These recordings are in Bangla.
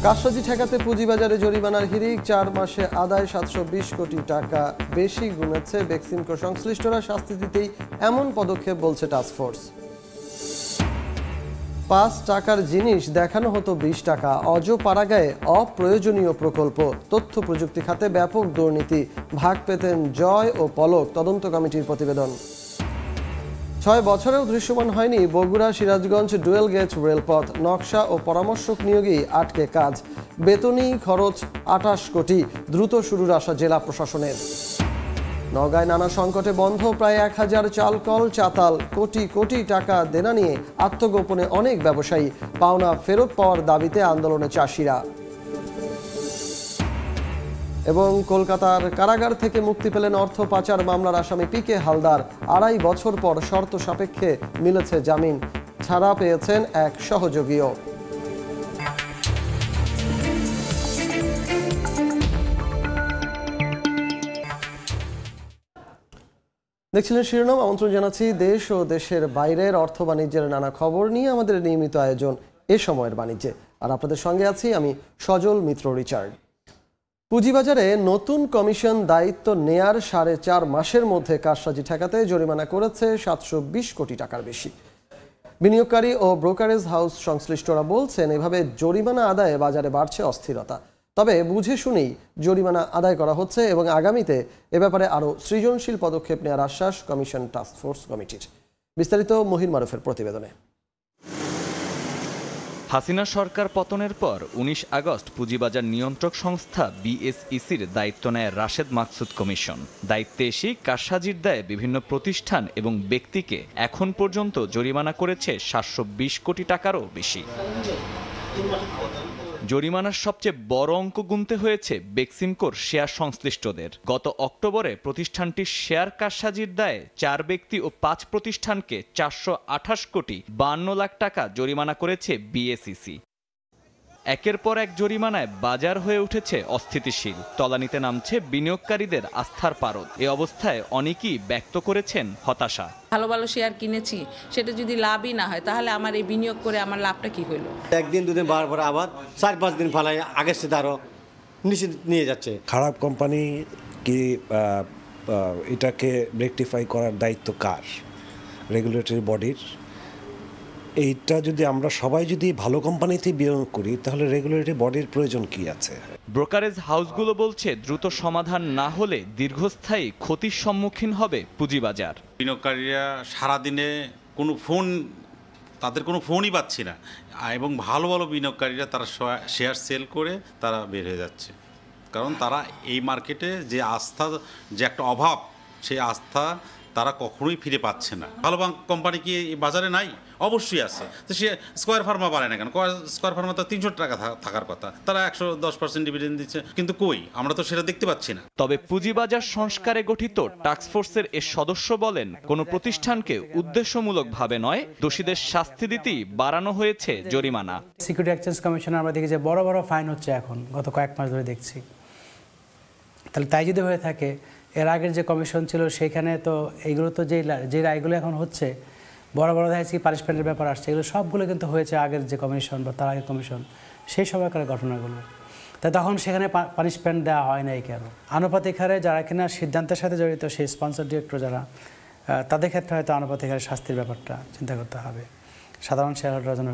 কারসাজি ঠেকাতে পুঁজিবাজারে জরিমানার হিড়িক, 4 মাসে আদায় 720 কোটি টাকা বেশি গুনেছে বেক্সিমকো সংশ্লিষ্টরা। শাস্তি দিতেই এমন পদক্ষেপ বলছে টাস্কফোর্স। 5 টাকার জিনিস দেখানো হতো 20 টাকা, অজপাড়াগাঁয়ে অপ্রয়োজনীয় প্রকল্প। তথ্য প্রযুক্তি খাতে ব্যাপক দুর্নীতি, ভাগ পেতেন জয় ও পলক। তদন্ত কমিটির প্রতিবেদন। 6 বছরেও দৃশ্যমান হয়নি বগুড়া সিরাজগঞ্জ ডুয়েল গেজ রেলপথ। নকশা ও পরামর্শক নিয়োগেই আটকে কাজ। বেতনই খরচ 28 কোটি। দ্রুত শুরুর আশা জেলা প্রশাসনের। নওগাঁয় নানা সংকটে বন্ধ প্রায় 1000 চালকল চাতাল। কোটি কোটি টাকা দেনা নিয়ে আত্মগোপনে অনেক ব্যবসায়ী। পাওনা ফেরত পাওয়ার দাবিতে আন্দোলনে চাষিরা। এবং কলকাতার কারাগার থেকে মুক্তি পেলেন অর্থ পাচার মামলার আসামি পিকে হালদার। 2.5 বছর পর শর্ত সাপেক্ষে মিলেছে জামিন। ছাড়া পেয়েছেন এক সহযোগীও। দেখছিলেন শিরোনাম। আমন্ত্রণ জানাচ্ছি দেশ ও দেশের বাইরের অর্থ বাণিজ্যের নানা খবর নিয়ে আমাদের নিয়মিত আয়োজন এ সময়ের বাণিজ্যে। আর আপনাদের সঙ্গে আছি আমি সজল মিত্র রিচার্ড। পুঁজিবাজারে নতুন কমিশন দায়িত্ব নেয়ার 4.5 মাসের মধ্যে কারসাজি ঠেকাতে জরিমানা করেছে 720 কোটি টাকার বেশি। বিনিয়োগকারী ও ব্রোকারেজ হাউস সংশ্লিষ্টরা বলছেন, এভাবে জরিমানা আদায়ে বাজারে বাড়ছে অস্থিরতা। তবে বুঝে শুনেই জরিমানা আদায় করা হচ্ছে এবং আগামীতে এ ব্যাপারে আরও সৃজনশীল পদক্ষেপ নেওয়ার আশ্বাস কমিশন টাস্কফোর্স কমিটির। বিস্তারিত মহির মারুফের প্রতিবেদনে। হাসিনা সরকার পতনের পর 19 আগস্ট পুঁজিবাজার নিয়ন্ত্রক সংস্থা বিএসইসির দায়িত্ব নেয় রাশেদ মাকসুদ কমিশন। দায়িত্বে এসেই কারসাজির দায়ে বিভিন্ন প্রতিষ্ঠান এবং ব্যক্তিকে এখন পর্যন্ত জরিমানা করেছে 720 কোটি টাকারও বেশি। জরিমানার সবচেয়ে বড় অঙ্ক গুনতে হয়েছে বেক্সিমকোর শেয়ার সংশ্লিষ্টদের। গত অক্টোবরে প্রতিষ্ঠানটির শেয়ার কারসাজির দায়ে 4 ব্যক্তি ও 5 প্রতিষ্ঠানকে 428 কোটি 52 লাখ টাকা জরিমানা করেছে বিএসইসি। একের পর এক জরিমানায় বাজার হয়ে উঠেছে অস্থিতিশীল। তলানিতে নামছে বিনিয়োগকারীদের আস্থার পারদ। এ অবস্থায় অনেকেই ব্যক্ত করেছেন হতাশা। ভালো ভালো শেয়ার কিনেছি, সেটা যদি লাভই না হয় তাহলে আমার এই বিনিয়োগ করে আমার লাভটা কি হলো? একদিন দুদিন বার পরে আবার 4-5 দিন ফালাই আগের সাথে আরো নিচে নিয়ে যাচ্ছে। খারাপ কোম্পানি কি এটাকে রেকটিফাই করার দায়িত্ব কার? রেগুলেটরি বডির। এইটা যদি আমরা সবাই যদি ভালো কোম্পানিতে বিনিয়োগ করি তাহলে রেগুলেটরি বডির প্রয়োজন কি আছে? ব্রোকারেজ হাউসগুলো বলছে, দ্রুত সমাধান না হলে দীর্ঘস্থায়ী ক্ষতির সম্মুখীন হবে পুঁজিবাজার। বিনিয়োগকারীরা সারাদিনে তাদের কোনো ফোনই পাচ্ছি না, এবং ভালো ভালো বিনিয়োগকারীরা তারা শেয়ার সেল করে তারা বের হয়ে যাচ্ছে। কারণ তারা এই মার্কেটে যে আস্থা, যে একটা অভাব, সেই আস্থা তারা কখনোই ফিরে পাচ্ছে না। ভালো কোম্পানি কি এই বাজারে নাই? অবশ্যই আছে। তো সে স্কয়ার ফার্মা বাড়ে না কেন? স্কয়ার ফার্মা তো 300 টাকা থাকার কথা, তারা 110% ডিভিডেন্ড দিচ্ছে, কিন্তু কই, আমরা তো সেটা দেখতে পাচ্ছি না। তবে পুঁজিবাজার সংস্কারে গঠিত টাস্কফোর্সের এর সদস্য বলেন, কোনো প্রতিষ্ঠানকে উদ্দেশ্যমূলকভাবে নয়, দোষীদের শাস্তি দিতেই বাড়ানো হয়েছে জরিমানা। সিকিউরিটি এক্সচেঞ্জ কমিশনে আমরা দেখি যে বড় বড় ফাইন হচ্ছে এখন, গত কয়েক মাস ধরে দেখছি। তাহলে তাই যদি হয়ে থাকে, এর আগের যে কমিশন ছিল সেখানে তো এইগুলো তো যে রায়গুলো এখন হচ্ছে, বড় বড় দেখছি পানিশমেন্টের ব্যাপার আসছে, এগুলো সবগুলো কিন্তু হয়েছে আগের যে কমিশন বা তার আগের কমিশন, সেই সময়কার ঘটনাগুলো। তাই তখন সেখানে পানিশমেন্ট দেওয়া হয় নাই কেন? আনুপাতিক হারে যারা কিনা সিদ্ধান্তের সাথে জড়িত, সেই স্পন্সর ডিরেক্টর যারা, তাদের ক্ষেত্রে হয়তো আনুপাতিক হারে শাস্তির ব্যাপারটা চিন্তা করতে হবে, সাধারণ শেয়ারহোল্ডাররা যেন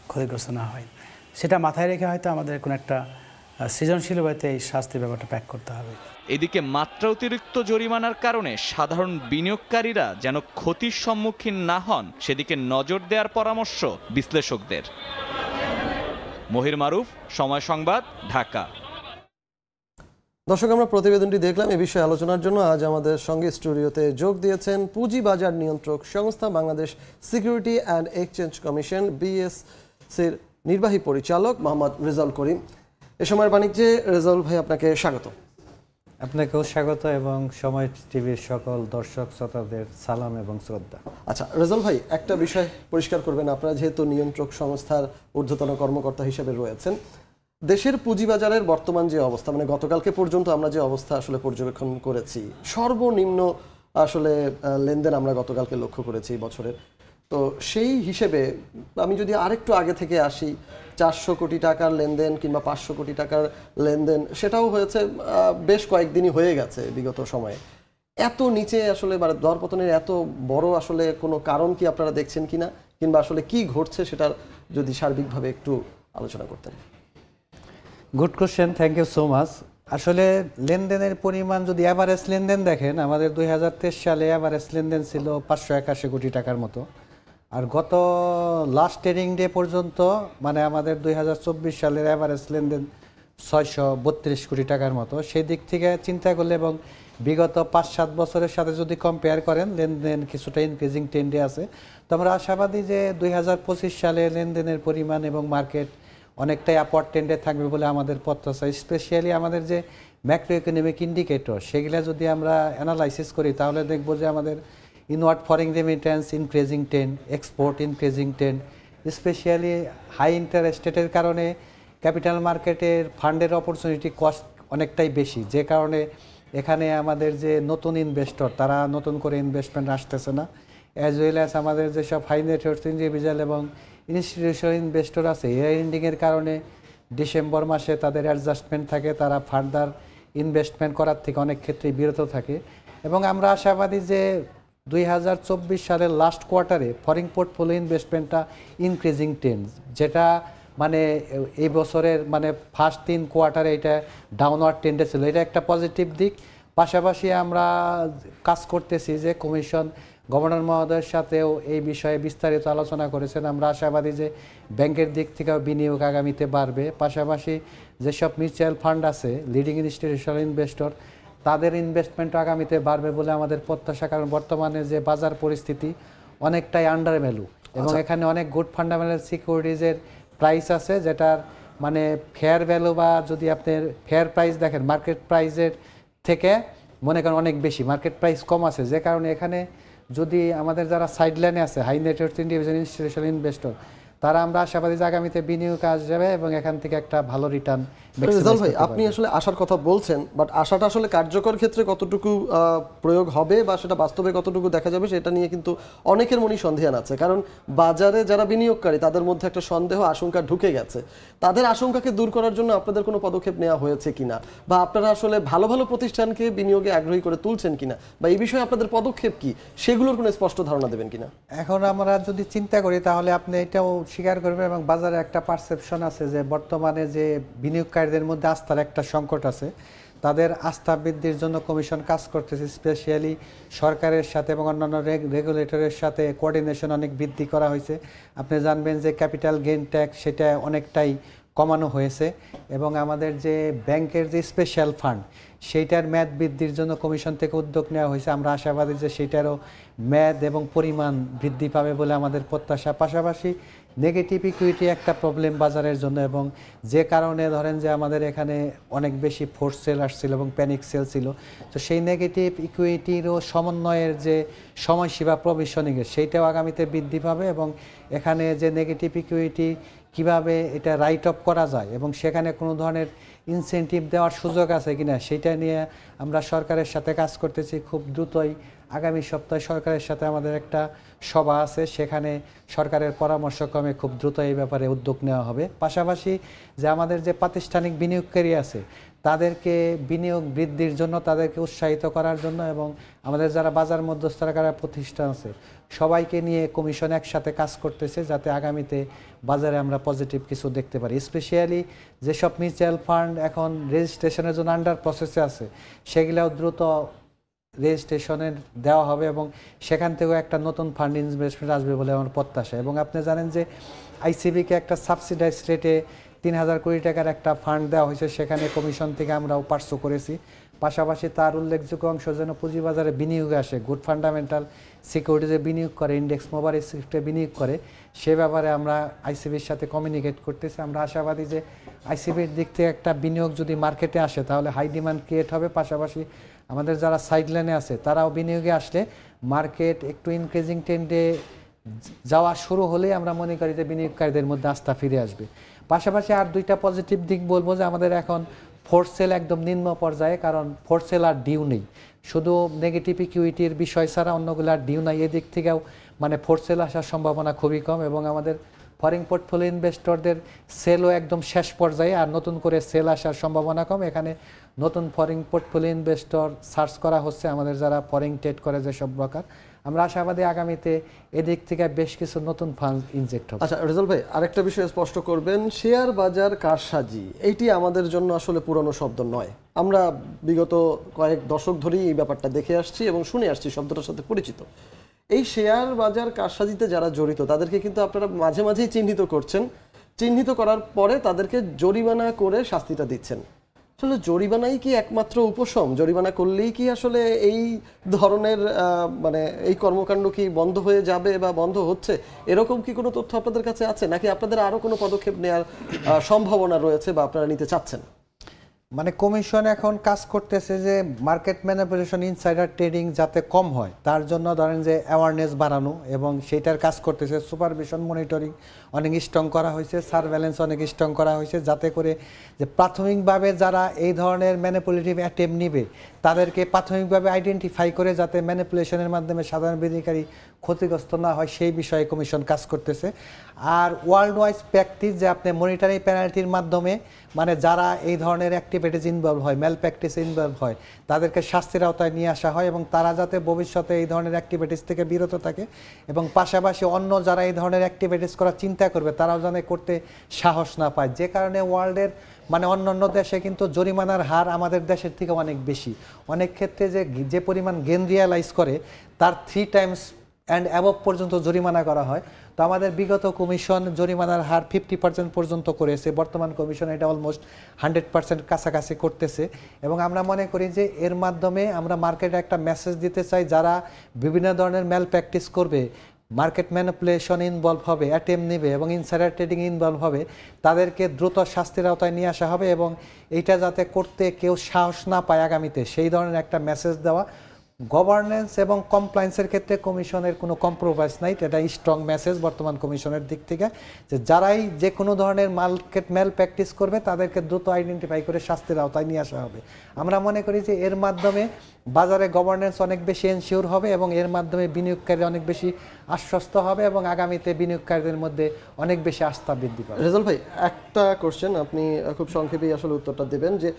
ক্ষতিগ্রস্ত না হয়। সেটা মাথায় রেখে হয়তো আমাদের কোনো একটা সৃজনশীল উপায়তে এই শাস্তির ব্যাপারটা প্যাক করতে হবে। এদিকে মাত্রা অতিরিক্ত জরিমানার কারণে সাধারণ বিনিয়োগকারীরা যেন ক্ষতির সম্মুখীন না হন, সেদিকে নজর দেওয়ার পরামর্শ বিশ্লেষকদের। মহির মারুফ, সময় সংবাদ, ঢাকা। দর্শক, আমরা প্রতিবেদনটি দেখলাম। এ বিষয়ে আলোচনার জন্য আজ আমাদের সঙ্গে স্টুডিওতে যোগ দিয়েছেন পুঁজিবাজার নিয়ন্ত্রক সংস্থা Bangladesh security and exchange commission বিএসসির নির্বাহী পরিচালক মোহাম্মদ রেজাউল করিম। এ সময়ের বাণিজ্যে রেজাউল ভাই, আপনাকে স্বাগত। আপনাকেও স্বাগত এবং সময় টিভির সকল দর্শক শ্রোতাদের সালাম এবং শ্রদ্ধা। আচ্ছা রেজাউল ভাই, একটা বিষয় পরিষ্কার করবেন, আপনারা যেহেতু নিয়ন্ত্রক সংস্থার ঊর্ধ্বতন কর্মকর্তা হিসেবে রয়েছেন, দেশের পুঁজিবাজারের বর্তমান যে অবস্থা, মানে গতকালকে পর্যন্ত আমরা যে অবস্থা আসলে পর্যবেক্ষণ করেছি, সর্বনিম্ন আসলে লেনদেন আমরা গতকালকে লক্ষ্য করেছি বছরের। তো সেই হিসেবে আমি যদি আরেকটু আগে থেকে আসি, 400 কোটি টাকার লেনদেন কিংবা 500 কোটি টাকার লেনদেন, সেটাও হয়েছে বেশ কয়েকদিনই হয়ে গেছে বিগত সময়ে। এত নিচে আসলে মানে দরপতনের এত বড় আসলে কোনো কারণ কি আপনারা দেখছেন কিনা, কিংবা আসলে কি ঘটছে সেটার যদি সার্বিকভাবে একটু আলোচনা করতেন। Good question, thank you so much. আসলে লেনদেনের পরিমাণ যদি অ্যাভারেজ লেনদেন দেখেন, আমাদের 2023 সালে অ্যাভারেজ লেনদেন ছিল 581 কোটি টাকার মতো। আর গত লাস্ট ট্রেডিং ডে পর্যন্ত মানে আমাদের 2024 সালের অ্যাভারেজ লেনদেন 632 কোটি টাকার মতো। সেই দিক থেকে চিন্তা করলে এবং বিগত 5-7 বছরের সাথে যদি কম্পেয়ার করেন, লেনদেন কিছুটা ইনক্রিজিং ট্রেন্ডে আছে। তো আমরা আশাবাদী যে 2025 সালে লেনদেনের পরিমাণ এবং মার্কেট অনেকটাই আপওয়ার্ড ট্রেন্ডে থাকবে বলে আমাদের প্রত্যাশা। স্পেশালি আমাদের যে ম্যাক্রো ইকোনমিক ইন্ডিকেটর, সেগুলো যদি আমরা অ্যানালাইসিস করি তাহলে দেখব যে আমাদের inward foreign remittance increasing trend, export increasing trend. Specially high interest রেটের কারণে ক্যাপিটাল মার্কেটের ফান্ডের অপরচুনিটি কস্ট অনেকটাই বেশি, যে কারণে এখানে আমাদের যে নতুন ইনভেস্টর তারা নতুন করে ইনভেস্টমেন্ট আসতেছে না। অ্যাজ ওয়েল অ্যাজ আমাদের যেসব হাই নেটওয়ার্থ ইন্ডিভিজুয়াল এবং ইনস্টিটিউশনাল ইনভেস্টর আছে, ইয়ার এন্ডিংয়ের কারণে ডিসেম্বর মাসে তাদের অ্যাডজাস্টমেন্ট থাকে, তারা ফার্দার ইনভেস্টমেন্ট করার থেকে অনেক ক্ষেত্রেই বিরত থাকে। এবং আমরা আশাবাদী যে 2024 সালের লাস্ট কোয়ার্টারে ফরেন পোর্টফোলিও ইনভেস্টমেন্টটা ইনক্রিজিং ট্রেন্ড, যেটা মানে এই বছরের মানে ফার্স্ট 3 কোয়ার্টারে এটা ডাউনওয়ার্ড ট্রেন্ডে ছিল, এটা একটা পজিটিভ দিক। পাশাপাশি আমরা কাজ করতেছি যে কমিশন গভর্নর মহোদয়ের সাথেও এই বিষয়ে বিস্তারিত আলোচনা করেছেন। আমরা আশাবাদী যে ব্যাংকের দিক থেকেও বিনিয়োগ আগামীতে বাড়বে। পাশাপাশি যেসব মিউচুয়াল ফান্ড আছে, লিডিং ইনস্টিটিউশনাল ইনভেস্টর, তাদের ইনভেস্টমেন্ট আগামীতে বাড়বে বলে আমাদের প্রত্যাশা। কারণ বর্তমানে যে বাজার পরিস্থিতি অনেকটাই আন্ডার ভ্যালু এবং এখানে অনেক গুড ফান্ডামেন্টাল সিকিউরিটিজের প্রাইস আছে, যেটার মানে ফেয়ার ভ্যালু বা যদি আপনার ফেয়ার প্রাইস দেখেন মার্কেট প্রাইসের থেকে মনে করেন অনেক বেশি, মার্কেট প্রাইস কম আছে। যে কারণে এখানে যদি আমাদের যারা সাইডলাইনে আছে high net worth individual institutional investor, তারা আমরা আশাবাদী যে আগামীতে বিনিয়োগ আসবে এবং এখান থেকে একটা ভালো রিটার্ন। রেজাল ভাই, আপনি আসলে আশার কথা বলছেন, বাট আশাটা আসলে কার্যকর ক্ষেত্রে কতটুকু প্রয়োগ হবে বা সেটা বাস্তবে কতটুকু দেখা যাবে সেটা নিয়ে কিন্তু অনেকের মনেই সন্দেহান আছে। কারণ বাজারে যারা বিনিয়োগকারী তাদের মধ্যে একটা সন্দেহ আশঙ্কা ঢুকে গেছে। তাদের আশঙ্কাকে দূর করার জন্য আপনাদের কোনো পদক্ষেপ নেওয়া হয়েছে কিনা, বা আপনারা আসলে ভালো ভালো প্রতিষ্ঠানকে বিনিয়োগে আগ্রহী করে তুলছেন কিনা, বা এই বিষয়ে আপনাদের পদক্ষেপ কি, সেগুলোর কোনো স্পষ্ট ধারণা দেবেন কিনা? এখন আমরা যদি চিন্তা করি তাহলে আপনি এটাও স্বীকার করবেন এবং বাজারে একটা পারসেপশন আছে যে বর্তমানে যে বিনিয়োগকারীদের মধ্যে আস্থার একটা সংকট আছে। তাদের আস্থা বৃদ্ধির জন্য কমিশন কাজ করতেছে। স্পেশালি সরকারের সাথে এবং অন্যান্য রেগুলেটরের সাথে কোঅর্ডিনেশন অনেক বৃদ্ধি করা হয়েছে। আপনি জানবেন যে ক্যাপিটাল গেইন ট্যাক্স সেটা অনেকটাই কমানো হয়েছে এবং আমাদের যে ব্যাংকের যে স্পেশাল ফান্ড সেইটার মেয়াদ বৃদ্ধির জন্য কমিশন থেকে উদ্যোগ নেওয়া হয়েছে। আমরা আশাবাদী যে সেটারও মেয়াদ এবং পরিমাণ বৃদ্ধি পাবে বলে আমাদের প্রত্যাশা। পাশাপাশি নেগেটিভ ইকুইটি একটা প্রবলেম বাজারের জন্য, এবং যে কারণে ধরেন যে আমাদের এখানে অনেক বেশি ফোর্স সেল আসছিল এবং প্যানিক সেল ছিল। তো সেই নেগেটিভ ইকুইটিরও সমন্বয়ের যে সময়সীমা প্রভিশনিংয়ের সেইটাও আগামীতে বৃদ্ধি পাবে এবং এখানে যে নেগেটিভ ইকুইটি কিভাবে এটা রাইট অফ করা যায় এবং সেখানে কোনো ধরনের ইনসেন্টিভ দেওয়ার সুযোগ আছে কিনা সেটা নিয়ে আমরা সরকারের সাথে কাজ করতেছি। খুব দ্রুতই আগামী সপ্তাহে সরকারের সাথে আমাদের একটা সভা আছে, সেখানে সরকারের পরামর্শক্রমে খুব দ্রুত এই ব্যাপারে উদ্যোগ নেওয়া হবে। পাশাপাশি যে আমাদের যে প্রাতিষ্ঠানিক বিনিয়োগকারী আছে তাদেরকে বিনিয়োগ বৃদ্ধির জন্য, তাদেরকে উৎসাহিত করার জন্য এবং আমাদের যারা বাজার মধ্যস্থতাকারী প্রতিষ্ঠান আছে সবাইকে নিয়ে কমিশন একসাথে কাজ করতেছে যাতে আগামীতে বাজারে আমরা পজিটিভ কিছু দেখতে পারি। স্পেশালি যেসব মিউচুয়াল ফান্ড এখন রেজিস্ট্রেশনের জন্য আন্ডার প্রসেসে আছে সেগুলোও দ্রুত রেজিস্ট্রেশনের দেওয়া হবে এবং সেখান থেকেও একটা নতুন ফান্ড ইনভেস্টমেন্ট আসবে বলে আমার প্রত্যাশা। এবং আপনি জানেন যে আইসিবিকে একটা সাবসিডাইজ রেটে 3000 কোটি টাকার একটা ফান্ড দেওয়া হয়েছে, সেখানে কমিশন থেকে আমরাও পার্সু করেছি। পাশাপাশি তার উল্লেখযোগ্য অংশ যেন পুঁজিবাজারে বিনিয়োগে আসে, গুড ফান্ডামেন্টাল সিকিউরিটিজে বিনিয়োগ করে, ইন্ডেক্স মোবাইল সিফটে বিনিয়োগ করে, সে ব্যাপারে আমরা আইসিবির সাথে কমিউনিকেট করতেছি। আমরা আশাবাদী যে আইসিবির দিক থেকে একটা বিনিয়োগ যদি মার্কেটে আসে তাহলে হাই ডিমান্ড ক্রিয়েট হবে। পাশাপাশি আমাদের যারা সাইডলাইনে আছে তারাও বিনিয়োগে আসলে মার্কেট একটু ইনক্রিজিং ট্রেন্ডে যাওয়া শুরু হলেই আমরা মনে করি যে বিনিয়োগকারীদের মধ্যে আস্থা ফিরে আসবে। পাশাপাশি আর দুইটা পজিটিভ দিক বলবো যে আমাদের এখন ফোর্স সেল একদম নিম্ন পর্যায়ে, কারণ ফোর্স সেল আর ডিউ নেই, শুধু নেগেটিভ ইকুইটির বিষয় ছাড়া অন্যগুলো আর ডিউ নাই। এদিক থেকেও মানে ফোর্স সেল আসার সম্ভাবনা খুবই কম এবং আমাদের ফরেন পোর্টফোলিও ইনভেস্টরদের সেলও একদম শেষ পর্যায়ে, আর নতুন করে সেল আসার সম্ভাবনা কম। এখানে নতুন ফরেন পোর্টফোলিও ইনভেস্টর সার্চ করা হচ্ছে, আমাদের যারা ফরেন ট্রেড করে যেসব ব্রোকার। আমরা আশাবাদী আগামীতে এদিক থেকে বেশ কিছু নতুন ফান্ড ইনজেক্ট হবে। আচ্ছা রেজাল ভাই, আরেকটা বিষয় স্পষ্ট করবেন, শেয়ার বাজার কারসাজি এইটি আমাদের জন্য আসলে পুরনো শব্দ নয়। আমরা বিগত কয়েক দশক ধরেই এই ব্যাপারটা দেখে আসছি এবং শুনে আসছি, শব্দটার সাথে পরিচিত। এই শেয়ার বাজার কারসাজিতে যারা জড়িত তাদেরকে কিন্তু আপনারা মাঝে মাঝেই চিহ্নিত করছেন, চিহ্নিত করার পরে তাদেরকে জরিমানা করে শাস্তিটা দিচ্ছেন। আসলে জরিমানাই কি একমাত্র উপশম? জরিমানা করলেই কি আসলে এই ধরনের মানে এই কর্মকাণ্ড কি বন্ধ হয়ে যাবে বা বন্ধ হচ্ছে, এরকম কি কোনো তথ্য আপনাদের কাছে আছে, নাকি আপনাদের আরো কোনো পদক্ষেপ নেওয়ার সম্ভাবনা রয়েছে বা আপনারা নিতে চাচ্ছেন? মানে কমিশন এখন কাজ করতেছে যে মার্কেট ম্যানিপুলেশন, ইনসাইডার ট্রেডিং যাতে কম হয় তার জন্য ধরেন যে অ্যাওয়ারনেস বাড়ানো, এবং সেইটার কাজ করতেছে। সুপারভিশন, মনিটরিং অনেক স্ট্রং করা হয়েছে, সার্ভেলেন্স অনেক স্ট্রং করা হয়েছে, যাতে করে যে প্রাথমিকভাবে যারা এই ধরনের ম্যানিপুলেটিভ অ্যাটেম্প নিবে তাদেরকে প্রাথমিকভাবে আইডেন্টিফাই করে যাতে ম্যানিপুলেশনের মাধ্যমে সাধারণ বিনিয়োগকারী ক্ষতিগ্রস্ত না হয় সেই বিষয়ে কমিশন কাজ করতেছে। আর ওয়ার্ল্ড ওয়াইজ প্র্যাকটিস যে আপনি মনিটরিং পেনাল্টির মাধ্যমে মানে যারা এই ধরনের অ্যাক্টিভিটিস ইনভলভ হয়, ম্যাল প্র্যাকটিসে ইনভলভ হয়, তাদেরকে শাস্তির আওতায় নিয়ে আসা হয় এবং তারা যাতে ভবিষ্যতে এই ধরনের অ্যাক্টিভিটিস থেকে বিরত থাকে, এবং পাশাপাশি অন্য যারা এই ধরনের অ্যাক্টিভিটিস করার চিন্তা করবে তারাও যেন করতে সাহস না পায়। যে কারণে ওয়ার্ল্ডের মানে অন্যান্য দেশে কিন্তু জরিমানার হার আমাদের দেশের থেকে অনেক বেশি। অনেক ক্ষেত্রে যে পরিমাণ গেইন রিয়ালাইজ করে তার 3 টাইমস অ্যান্ড অ্যাবভ পর্যন্ত জরিমানা করা হয়। তো আমাদের বিগত কমিশন জরিমানার হার 50% পর্যন্ত করেছে, বর্তমান কমিশন এটা অলমোস্ট 100% কাছাকাছি করতেছে। এবং আমরা মনে করি যে এর মাধ্যমে আমরা মার্কেটে একটা মেসেজ দিতে চাই, যারা বিভিন্ন ধরনের ম্যাল প্র্যাকটিস করবে, মার্কেট ম্যানিপুলেশন ইনভলভ হবে, অ্যাটেম্প নেবে এবং ইনসাইডার ট্রেডিং ইনভলভ হবে, তাদেরকে দ্রুত শাস্তির আওতায় নিয়ে আসা হবে এবং এইটা যাতে করতে কেউ সাহস না পায় আগামীতে, সেই ধরনের একটা মেসেজ দেওয়া। গভর্নেন্স এবং কমপ্লায়েন্সের ক্ষেত্রে কমিশনের কোনো কম্প্রোমাইজ নাই, এটা স্ট্রং মেসেজ বর্তমান কমিশনের দিক থেকে, যে যারাই যে কোনো ধরনের মার্কেট ম্যাল প্র্যাকটিস করবে তাদেরকে দ্রুত আইডেন্টিফাই করে শাস্তির আওতায় নিয়ে আসা হবে। আমরা মনে করি যে এর মাধ্যমে বাজারে গভর্নেন্স অনেক বেশি এনশিওর হবে এবং এর মাধ্যমে বিনিয়োগকারী অনেক বেশি আশ্বস্ত হবে এবং আগামীতে বিনিয়োগকারীদের মধ্যে অনেক বেশি আস্থা বৃদ্ধি পাবে। রেজাল ভাই, একটা কোশ্চেন, আপনি খুব সংক্ষেপেই আসলে উত্তরটা দেবেন, যে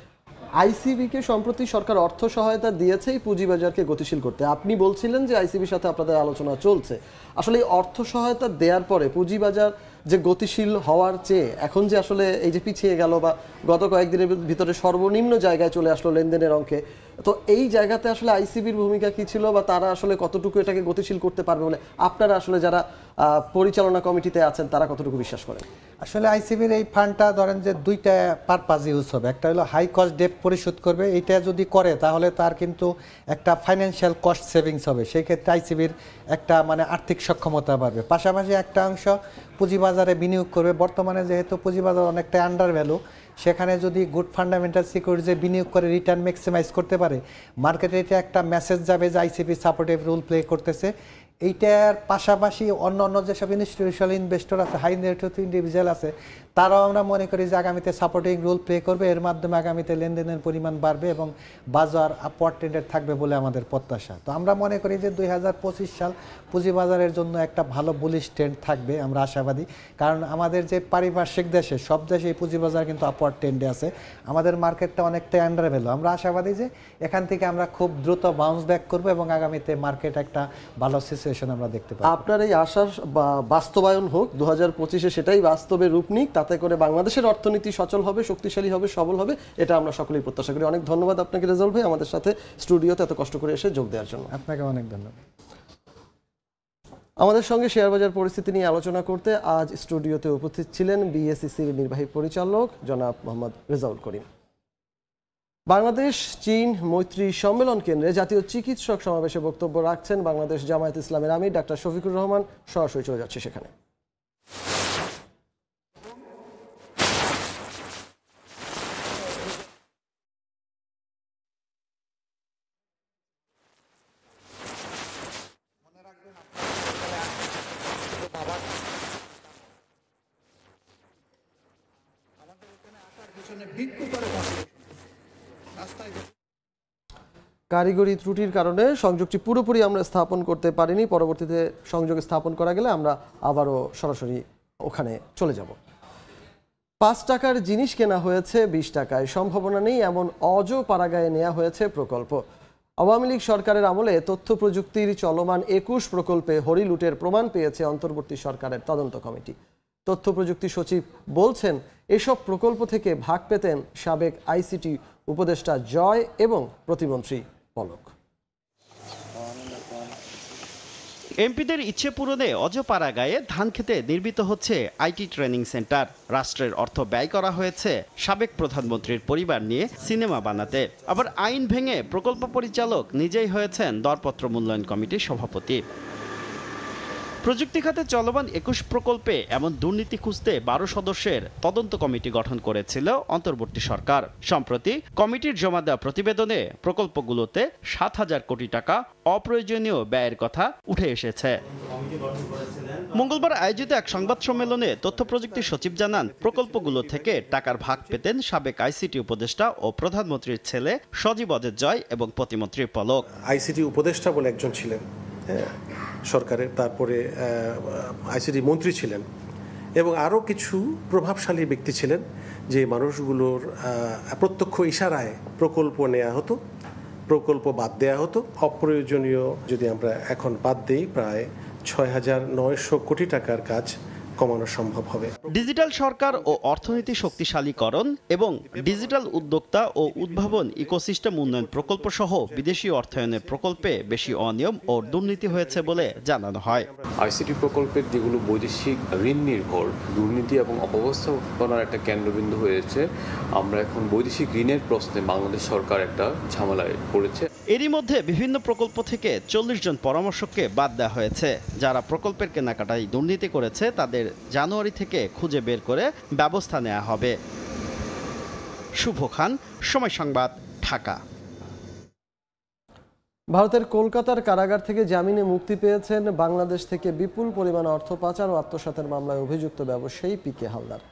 আইসিবিকে সম্প্রতি সরকার অর্থ সহায়তা দিয়েছে এই পুঁজিবাজারকে গতিশীল করতে। আপনি বলছিলেন যে আইসিবির সাথে আপনাদের আলোচনা চলছে। আসলে এই অর্থ সহায়তা দেওয়ার পরে পুঁজিবাজার যে গতিশীল হওয়ার চেয়ে এখন যে আসলে এই যে পিছিয়ে গেল বা গত কয়েকদিনের ভিতরে সর্বনিম্ন জায়গায় চলে আসলো লেনদেনের অঙ্কে, তো এই জায়গাতে আসলে আইসিবির ভূমিকা কি ছিল বা তারা আসলে কতটুকু এটাকে গতিশীল করতে পারবে বলে আপনারা আসলে যারা পরিচালনা কমিটিতে আছেন তারা কতটুকু বিশ্বাস করেন? আসলে আইসিবির এই ফান্ডটা ধরেন যে দুইটা পারপাজ ইউজ হবে। একটা হলো হাই কস্ট ডেট পরিশোধ করবে, এইটা যদি করে তাহলে তার কিন্তু একটা ফাইন্যান্সিয়াল কস্ট সেভিংস হবে, সেই ক্ষেত্রে আইসিবির একটা মানে আর্থিক সক্ষমতা বাড়বে। পাশাপাশি একটা অংশ পুঁজিবাজারে বিনিয়োগ করবে। বর্তমানে যেহেতু পুঁজিবাজার অনেকটা আন্ডার ভ্যালু, সেখানে যদি গুড ফান্ডামেন্টাল সিকিউরিটিজে বিনিয়োগ করে রিটার্ন ম্যাক্সিমাইজ করতে পারে, মার্কেটে এটা একটা মেসেজ যাবে যে আইসিবি সাপোর্টিভ রোল প্লে করতেছে। এইটার পাশাপাশি অন্য অন্য যেসব ইনস্টিটিউশনাল ইনভেস্টর আছে, হাই নেট ওয়ার্থ ইন্ডিভিজুয়াল আছে, তারাও আমরা মনে করি যে আগামীতে সাপোর্টিং রোল প্লে করবে। এর মাধ্যমে আগামীতে লেনদেনের পরিমাণ বাড়বে এবং বাজার আপওয়ার্ড ট্রেন্ডেড থাকবে বলে আমাদের প্রত্যাশা। তো আমরা মনে করি যে 2025 সাল পুঁজিবাজারের জন্য একটা ভালো বুলিশ ট্রেন্ড থাকবে, আমরা আশাবাদী। কারণ আমাদের যে পারিপার্শ্বিক দেশে সব দেশে এই পুঁজিবাজার কিন্তু আপওয়ার্ড ট্রেন্ডে আছে, আমাদের মার্কেটটা অনেকটাই আন্ডার ভ্যালু। আমরা আশাবাদী যে এখান থেকে আমরা খুব দ্রুত বাউন্স ব্যাক করবো এবং আগামীতে মার্কেট একটা ভালো সিচুয়েশন আমরা দেখতে পাবো। আপনার এই আশার বাস্তবায়ন হোক 2025-এ, সেটাই বাস্তবে রূপ নিক, তাতে করে বাংলাদেশের অর্থনীতি সচল হবে, শক্তিশালী হবে, সবল হবে, এটা আমরা সকলেই প্রত্যাশা করি। অনেক ধন্যবাদ আপনাকে রেজাল ভাই আমাদের সাথে স্টুডিওতে এত কষ্ট করে এসে যোগ দেওয়ার জন্য। আপনাকে অনেক ধন্যবাদ। আমাদের সঙ্গে শেয়ার বাজার পরিস্থিতি নিয়ে আলোচনা করতে আজ স্টুডিওতে উপস্থিত ছিলেন বিএসইসির নির্বাহী পরিচালক জনাব মোহাম্মদ রেজাউল করিম। বাংলাদেশ চীন মৈত্রী সম্মেলন কেন্দ্রে জাতীয় চিকিৎসক সমাবেশে বক্তব্য রাখছেন বাংলাদেশ জামায়াত ইসলামের আমির ডাক্তার শফিকুর রহমান। সরাসরি চলে যাচ্ছে সেখানে। কারিগরি ত্রুটির কারণে সংযোগটি পুরোপুরি আমরা স্থাপন করতে পারিনি। পরবর্তীতে সংযোগ স্থাপন করা গেলে আমরা আবারও সরাসরি ওখানে চলে যাব। 5 টাকার জিনিস কেনা হয়েছে 20 টাকায়, সম্ভাবনা নেই এমন পাড়াগাঁয়ে নেওয়া হয়েছে প্রকল্প। আওয়ামী লীগ সরকারের আমলে তথ্য প্রযুক্তির চলমান 21 প্রকল্পে হরিলুটের প্রমাণ পেয়েছে অন্তর্বর্তী সরকারের তদন্ত কমিটি। তথ্য প্রযুক্তি সচিব বলছেন, এসব প্রকল্প থেকে ভাগ পেতেন সাবেক আইসিটি উপদেষ্টা জয় এবং প্রতিমন্ত্রী পলক। এমপিদের ইচ্ছে পূরণে অজপাড়াগাঁয়ে ধান খেতে নির্মিত হচ্ছে আইটি ট্রেনিং সেন্টার। রাষ্ট্রের অর্থ ব্যয় করা হয়েছে সাবেক প্রধানমন্ত্রীর পরিবার নিয়ে সিনেমা বানাতে। আবার আইন ভেঙে প্রকল্প পরিচালক নিজেই হয়েছেন দরপত্র মূল্যায়ন কমিটির সভাপতি। প্রযুক্তি খাতে চলমান 21 প্রকল্পে এমন দুর্নীতি খুঁজতে 12 সদস্যের তদন্ত কমিটি গঠন করেছিল অন্তর্বর্তী সরকার। সম্প্রতি কমিটির জমা দেওয়া প্রতিবেদনে প্রকল্পগুলোতে 7,000 কোটি টাকা অপ্রয়োজনীয় ব্যয়ের কথা উঠে এসেছে। মঙ্গলবার আয়োজিত এক সংবাদ সম্মেলনে তথ্য প্রযুক্তি সচিব জানান, প্রকল্পগুলো থেকে টাকার ভাগ পেতেন সাবেক আইসিটি উপদেষ্টা ও প্রধানমন্ত্রীর ছেলে সজীব অজয় জয় এবং প্রতিমন্ত্রী পলক। আইসিটি উপদেষ্টা বলে একজন ছিলেন সরকারের, তারপরে আইসিটি মন্ত্রী ছিলেন এবং আরও কিছু প্রভাবশালী ব্যক্তি ছিলেন, যে মানুষগুলোর প্রত্যক্ষ ইশারায় প্রকল্প নেওয়া হতো, প্রকল্প বাদ দেওয়া হতো। অপ্রয়োজনীয় যদি আমরা এখন বাদ দিই, প্রায় 6,900 কোটি টাকার কাজ কমানো সম্ভব হবে। ডিজিটাল সরকার ও অর্থনীতি শক্তিশালীকরণ এবং ডিজিটাল উদ্যোক্তা ও উদ্ভাবন ইকোসিস্টেম উন্নয়ন প্রকল্প সহ বিদেশি অর্থায়নের প্রকল্পে বেশি অনিয়ম ও দুর্নীতি হয়েছে বলে জানানো হয়। আইসিটি প্রকল্পের যেগুলো বৈদেশিক ঋণ নির্ভর দুর্নীতি এবং অব্যবস্থাপনার একটা কেন্দ্রবিন্দু হয়েছে, আমরা এখন বৈদেশিক ঋণের প্রশ্নে বাংলাদেশ সরকার একটা ঝামেলায় পড়েছে। এরই মধ্যে বিভিন্ন প্রকল্প থেকে 40 জন পরামর্শককে বাদ দেওয়া হয়েছে। যারা প্রকল্পের কেনাকাটায় দুর্নীতি করেছে তাদের জানুয়ারি থেকে খুঁজে বের করে ব্যবস্থা নেওয়া হবে। শুভ খান, সময় সংবাদ, ঢাকা। ভারতের কলকাতার কারাগার থেকে জামিনে মুক্তি পেয়েছেন বাংলাদেশ থেকে বিপুল পরিমাণ অর্থ পাচার ও আত্মসাতের মামলায় অভিযুক্ত ব্যবসায়ী পিকে হালদার।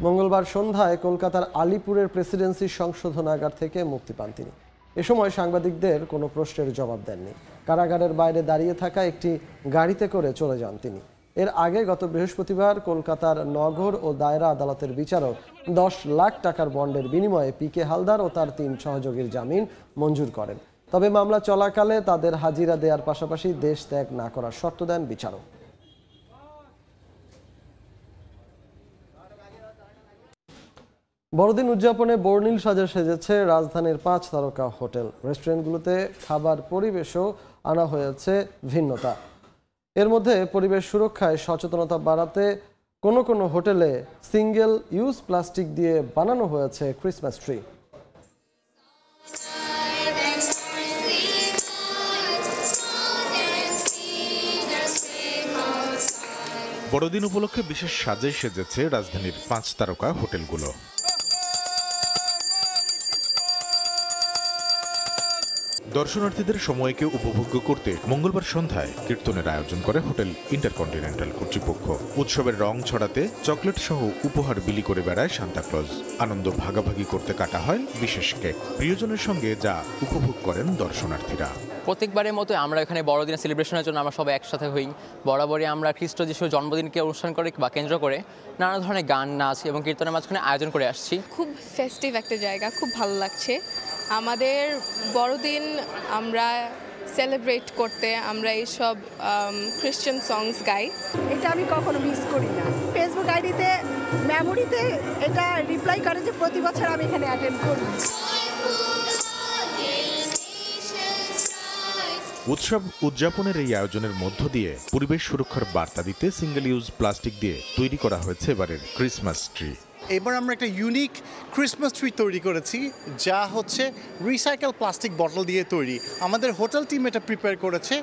মঙ্গলবার সন্ধ্যায় কলকাতার আলিপুরের প্রেসিডেন্সি সংশোধনাগার থেকে মুক্তি পান তিনি। এ সময় সাংবাদিকদের কোনো প্রশ্নের জবাব দেননি। কারাগারের বাইরে দাঁড়িয়ে থাকা একটি গাড়িতে করে চলে যান তিনি। এর আগে গত বৃহস্পতিবার কলকাতার নগর ও দায়রা আদালতের বিচারক 10 লাখ টাকার বন্ডের বিনিময়ে পিকে হালদার ও তার 3 সহযোগীর জামিন মঞ্জুর করেন। তবে মামলা চলাকালে তাদের হাজিরা দেওয়ার পাশাপাশি দেশ ত্যাগ না করার শর্ত দেন বিচারক। বড়দিন উদযাপনে বর্ণিল সাজে সেজেছে রাজধানীর 5 তারকা হোটেল। রেস্টুরেন্টগুলোতে খাবার পরিবেশও আনা হয়েছে ভিন্নতা। এর মধ্যে পরিবেশ সুরক্ষায় সচেতনতা বাড়াতে কোনো কোনো হোটেলে সিঙ্গেল ইউজ প্লাস্টিক দিয়ে বানানো হয়েছে ক্রিসমাস ট্রি। বড়দিন উপলক্ষে বিশেষ সাজে সেজেছে রাজধানীর 5 তারকা হোটেলগুলো। দর্শনার্থীদের সময়কে উপভোগ্য করতে মঙ্গলবার সন্ধ্যায় কীর্তনের আয়োজন করে হোটেল ইন্টারকন্টিনেন্টাল কর্তৃপক্ষ। উৎসবের রং ছড়াতে চকলেট সহ উপহার বিলি করে বেড়ায় সান্তাক্লজ। আনন্দ ভাগাভাগি করতে কাটা হয় বিশেষ কেক। প্রিয়জনের সঙ্গে যা উপভোগ করেন দর্শনার্থীরা। প্রত্যেকবারের মতো আমরা এখানে বড়দিনের সেলিব্রেশনের জন্য আমরা সবাই একসাথে হই। বরাবরই আমরা খ্রিস্ট যিশুর জন্মদিনকে অনুষ্ঠান করে বা কেন্দ্র করে নানা ধরনের গান, নাচ এবং কীর্তনের মাঝখানে আয়োজন করে আসছি। খুব ফেস্টিভ একটা জায়গা, খুব ভালো লাগছে। আমাদের বড়দিন আমরা সেলিব্রেট করতে আমরা এইসব খ্রিশ্চান সংস গাই। এটা আমি কখনো মিস করি না। ফেসবুক আইডিতে মেমোরিতে এটা রিপ্লাই করে যে প্রতি বছর আমি এখানে অ্যাটেন্ড করি। উৎসব উদযাপনের এই আয়োজনের মধ্য দিয়ে পরিবেশ সুরক্ষার বার্তা দিতে সিঙ্গেল ইউজ প্লাস্টিক দিয়ে তৈরি করা হয়েছে এবারের ক্রিসমাস ট্রি। এবার আমরা একটা ইউনিক ক্রিসমাস ট্রি তৈরি করেছি, যা হচ্ছে রিসাইকেল প্লাস্টিক বটল দিয়ে তৈরি। আমাদের হোটেল টিম এটা প্রিপেয়ার করেছে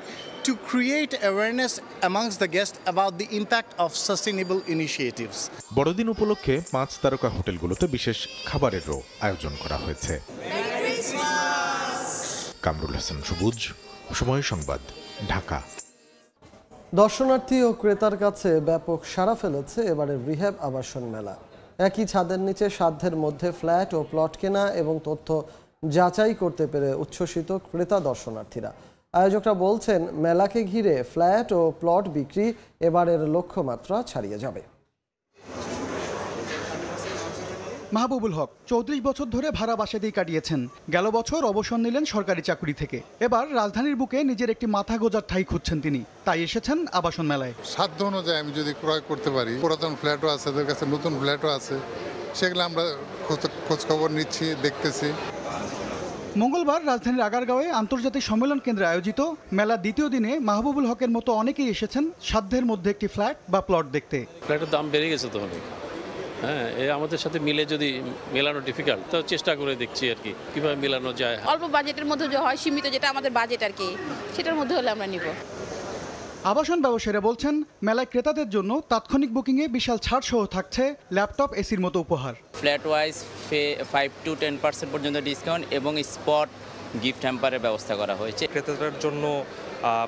to create awareness amongst the guest about the impact of sustainable initiatives. বড়দিন উপলক্ষে 5 তারকা হোটেলগুলোতে বিশেষ খাবারেরও আয়োজন করা হয়েছে। কামরুল হাসান সবুজ, সময় সংবাদ, ঢাকা। দর্শনার্থী ও ক্রেতার কাছে ব্যাপক সাড়া ফেলেছে এবারের রিহ্যাব আবাসন মেলা। একই ছাদের নিচে সাধ্যের মধ্যে ফ্ল্যাট ও প্লট কেনা এবং তথ্য যাচাই করতে পেরে উচ্ছ্বসিত ক্রেতা দর্শনার্থীরা। আয়োজকরা বলছেন, মেলাকে ঘিরে ফ্ল্যাট ও প্লট বিক্রি এবারের লক্ষ্যমাত্রা ছাড়িয়ে যাবে। মাহবুবুল হক 34 বছর ধরে ভাড়া বাসাতেই কাটিয়েছেন। গেল বছর অবসর নিলেন সরকারি চাকরি থেকে। এবার রাজধানীর বুকে নিজের একটি মাথা গোঁজার ঠাঁই খুঁজছেন তিনি, তাই এসেছেন আবাসন মেলায়। সাধ্য অনুযায়ী আমি যদি ক্রয় করতে পারি, পুরাতন ফ্ল্যাটও আছে, তাদের কাছে নতুন ফ্ল্যাটও আছে, সেগুলো আমরা খোঁজখবর নিচ্ছি, দেখতেছি। মঙ্গলবার রাজধানীর আগারগাঁওয়ে আন্তর্জাতিক সম্মেলন কেন্দ্রে আয়োজিত মেলার দ্বিতীয় দিনে মাহবুবুল হকের মতো অনেকেই এসেছেন সাধ্যের মধ্যে একটি ফ্ল্যাট বা প্লট দেখতে। ফ্ল্যাটের দাম বেড়ে গেছে তো অনেক, হ্যাঁ, এ আমাদের সাথে মিলে যদি মেলানো ডিফিকাল্ট, তো চেষ্টা করে দেখছি আর কি কিভাবে মেলানো যায়। অল্প বাজেটের মধ্যে যে হয়, সীমিত যেটা আমাদের বাজেট আর কি, সেটার মধ্যে হলে আমরা নিব। আবাসন ব্যবসায়ীরা বলছেন মেলায় ক্রেতাদের জন্য তাৎক্ষণিক বুকিংয়ে বিশাল ছাড় সহ থাকছে ল্যাপটপ, এসির মতো উপহার। ফ্ল্যাট ওয়াইজ 5 to 10% পর্যন্ত ডিসকাউন্ট এবং স্পট গিফট হ্যাম্পারের ব্যবস্থা করা হয়েছে। ক্রেতাদের জন্য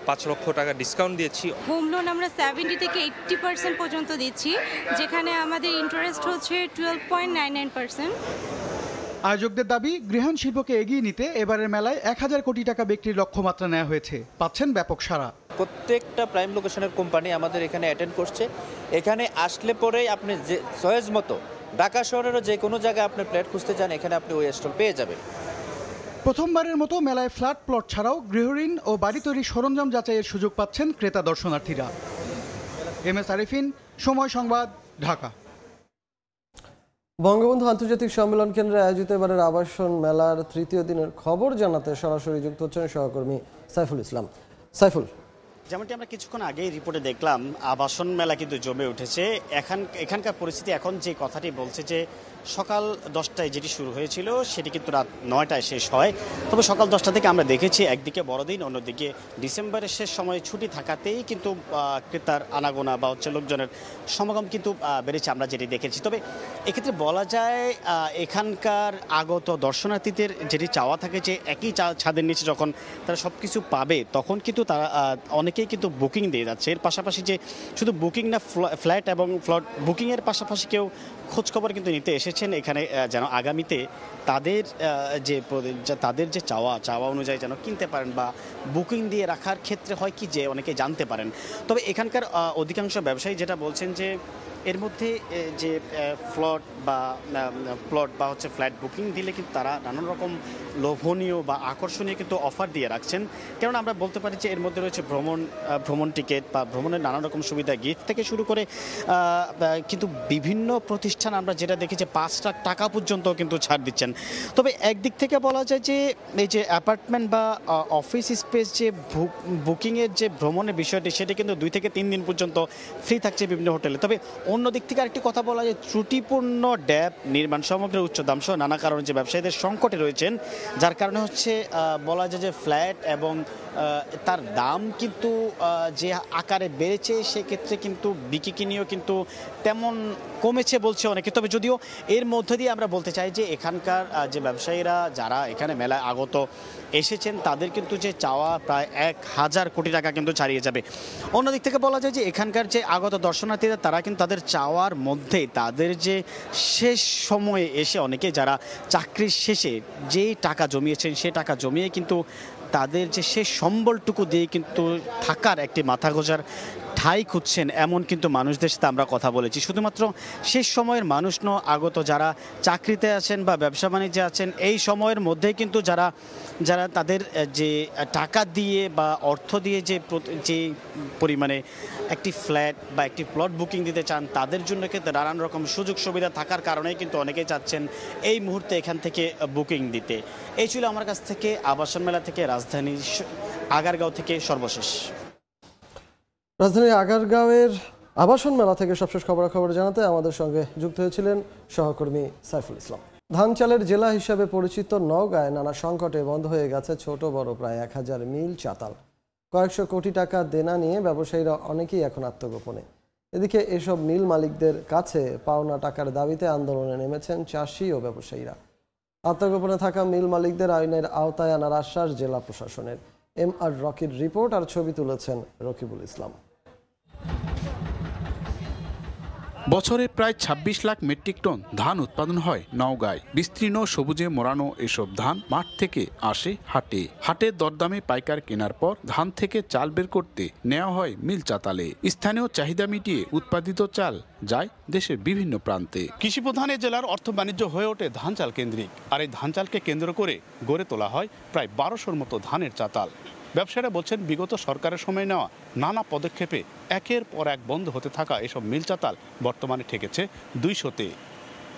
5 লক্ষ টাকা ডিসকাউন্ট দিয়েছি। হোম লোন আমরা 70 থেকে 80% পর্যন্ত দিচ্ছি, যেখানে আমাদের ইন্টারেস্ট হচ্ছে 12.99%। আয়োজকদের দাবি, গৃহায়ণ শিল্পকে এগিয়ে নিতে এবারের মেলায় 1000 কোটি টাকা বিক্রির লক্ষ্যমাত্রা নেওয়া হয়েছে। পাচ্ছেন ব্যাপক সাড়া। প্রত্যেকটা প্রাইম লোকেশনের কোম্পানি আমাদের এখানে অ্যাটেন্ড করছে। এখানে আসলে পরেই আপনি যে চয়েস মতো ঢাকা শহরেরও যে কোনো জায়গায় আপনি ফ্ল্যাট খুঁজতে চান, এখানে আপনি ওই স্টল পেয়ে যাবেন। প্রথমবারের মতো মেলায় ফ্ল্যাট, প্লট ছাড়াও গৃহঋণ ও বাড়ি তৈরির সরঞ্জাম যাচাইয়ের সুযোগ পাচ্ছেন ক্রেতা দর্শনার্থীরা। MS আরিফিন, সময় সংবাদ, ঢাকা। বঙ্গবন্ধু আন্তর্জাতিক সম্মেলন কেন্দ্রে আয়োজিত এবারের আবাসন মেলার তৃতীয় দিনের খবর জানাতে সরাসরি যুক্ত হচ্ছেন সহকর্মী সাইফুল ইসলাম। সাইফুল, যেমনটি আমরা কিছুক্ষণ আগেই রিপোর্টে দেখলাম, আবাসন মেলা কিন্তু জমে উঠেছে। এখানকার পরিস্থিতি এখন যে কথাটি বলছে যে সকাল 10টায় যেটি শুরু হয়েছিল সেটি কিন্তু রাত 9টায় শেষ হয়। তবে সকাল 10টা থেকে আমরা দেখেছি একদিকে বড়দিন, অন্যদিকে ডিসেম্বরের শেষ সময়ে ছুটি থাকাতেই কিন্তু ক্রেতার আনাগোনা বা লোকজনের সমাগম কিন্তু বেড়েছে, আমরা যেটি দেখেছি। তবে এক্ষেত্রে বলা যায় এখানকার আগত দর্শনার্থীদের যেটি চাওয়া থাকে যে একই ছাদের নিচে যখন তারা সব কিছু পাবে, তখন কিন্তু তারা অনেকেই কিন্তু বুকিং দিয়ে যাচ্ছে। এর পাশাপাশি যে শুধু বুকিং না, ফ্ল্যাট এবং প্লট বুকিংয়ের পাশাপাশি কেউ খোঁজখবর কিন্তু নিতে এসেছেন এখানে, যেন আগামীতে তাদের যে চাওয়া অনুযায়ী যেন কিনতে পারেন বা বুকিং দিয়ে রাখার ক্ষেত্রে হয় কি যে অনেকে জানতে পারেন। তবে এখানকার অধিকাংশ ব্যবসায়ী যেটা বলছেন যে এর মধ্যে যে প্লট বা হচ্ছে ফ্ল্যাট বুকিং দিলে কিন্তু তারা নানান রকম লোভনীয় বা আকর্ষণীয় কিন্তু অফার দিয়ে রাখছেন। কেননা আমরা বলতে পারি যে এর মধ্যে রয়েছে ভ্রমণ টিকিট বা ভ্রমণের নানান রকম সুবিধা, গিফট থেকে শুরু করে কিন্তু বিভিন্ন প্রতিষ্ঠান আমরা যেটা দেখি যে 5 লাখ টাকা পর্যন্ত কিন্তু ছাড় দিচ্ছেন। তবে একদিক থেকে বলা যায় যে এই যে অ্যাপার্টমেন্ট বা অফিস স্পেস যে বুকিংয়ের যে ভ্রমণের বিষয়টি, সেটি কিন্তু 2 থেকে 3 দিন পর্যন্ত ফ্রি থাকছে বিভিন্ন হোটেলে। তবে অন্য দিক থেকে আরেকটি কথা বলা যায়, ত্রুটিপূর্ণ ড্যাব, নির্মাণ সামগ্রীর উচ্চ দাম সহ নানা কারণে যে ব্যবসায়ীদের সংকটে রয়েছেন, যার কারণে হচ্ছে বলা যায় যে ফ্ল্যাট এবং তার দাম কিন্তু যে আকারে বেড়েছে, সেক্ষেত্রে কিন্তু বিক্রি নিয়েও কিন্তু তেমন কমেছে বলছে অনেকে। তবে যদিও এর মধ্য দিয়ে আমরা বলতে চাই যে এখানকার যে ব্যবসায়ীরা যারা এখানে মেলায় আগত এসেছেন, তাদের কিন্তু যে চাওয়া প্রায় 1000 কোটি টাকা কিন্তু ছাড়িয়ে যাবে। অন্যদিক থেকে বলা যায় যে এখানকার যে আগত দর্শনার্থীরা, তারা কিন্তু তাদের চাওয়ার মধ্যে তাদের যে শেষ সময়ে এসে অনেকে যারা চাকরির শেষে যেই টাকা জমিয়েছেন, সে টাকা জমিয়ে কিন্তু তাদের যে শেষ সম্বলটুকু দিয়ে কিন্তু থাকার একটি মাথা গোঁজার ঠাঁই খুঁজছেন, এমন কিন্তু মানুষদের সাথে আমরা কথা বলেছি। শুধুমাত্র শেষ সময়ের মানুষ আগত যারা চাকরিতে আছেন বা ব্যবসা বাণিজ্যে আছেন, এই সময়ের মধ্যেই কিন্তু যারা তাদের যে টাকা দিয়ে বা অর্থ দিয়ে যে পরিমাণে একটি ফ্ল্যাট বা একটি প্লট বুকিং দিতে চান, তাদের জন্য কিন্তু নানান রকম সুযোগ সুবিধা থাকার কারণেই কিন্তু অনেকেই চাচ্ছেন এই মুহূর্তে এখান থেকে বুকিং দিতে। এই ছিল আমার কাছ থেকে আবাসন মেলা থেকে রাজধানী আগারগাঁও থেকে সর্বশেষ। রাজধানীর আগারগাঁওয়ের আবাসন মেলা থেকে সবশেষ খবরাখবর জানাতে আমাদের সঙ্গে যুক্ত হয়েছিলেন সহকর্মী সাইফুল ইসলাম। ধান চালের জেলা হিসাবে পরিচিত নওগাঁয় নানা সংকটে বন্ধ হয়ে গেছে ছোট বড় প্রায় 1000 মিল চাতাল। কয়েকশো কোটি টাকা দেনা নিয়ে ব্যবসায়ীরা অনেকেই এখন আত্মগোপনে। এদিকে এসব মিল মালিকদের কাছে পাওনা টাকার দাবিতে আন্দোলনে নেমেছেন চাষি ও ব্যবসায়ীরা। আত্মগোপনে থাকা মিল মালিকদের আইনের আওতায় আনার আশ্বাস জেলা প্রশাসনের। MR রকির রিপোর্ট আর ছবি তুলেছেন রকিবুল ইসলাম। বছরে প্রায় ২৬ লাখ মেট্রিক টন ধান উৎপাদন হয় নওগাঁয়। বিস্তীর্ণ সবুজে মোড়ানো এসব ধান মাঠ থেকে আসে হাটে। হাটের দরদামে পাইকার কেনার পর ধান থেকে চাল বের করতে নেওয়া হয় মিল চাতালে। স্থানীয় চাহিদা মিটিয়ে উৎপাদিত চাল যায় দেশের বিভিন্ন প্রান্তে। কৃষি প্রধান এই জেলার অর্থ বাণিজ্য হয়ে ওঠে ধান চাল কেন্দ্রিক। আর এই ধান চালকে কেন্দ্র করে গড়ে তোলা হয় প্রায় ১২০০র মতো ধানের চাতাল। ব্যবসায়ীরা বলছেন, বিগত সরকারের সময় নেওয়া নানা পদক্ষেপে একের পর এক বন্ধ হতে থাকা এসব মিল চাতাল বর্তমানে ঠেকেছে ২০০-তে।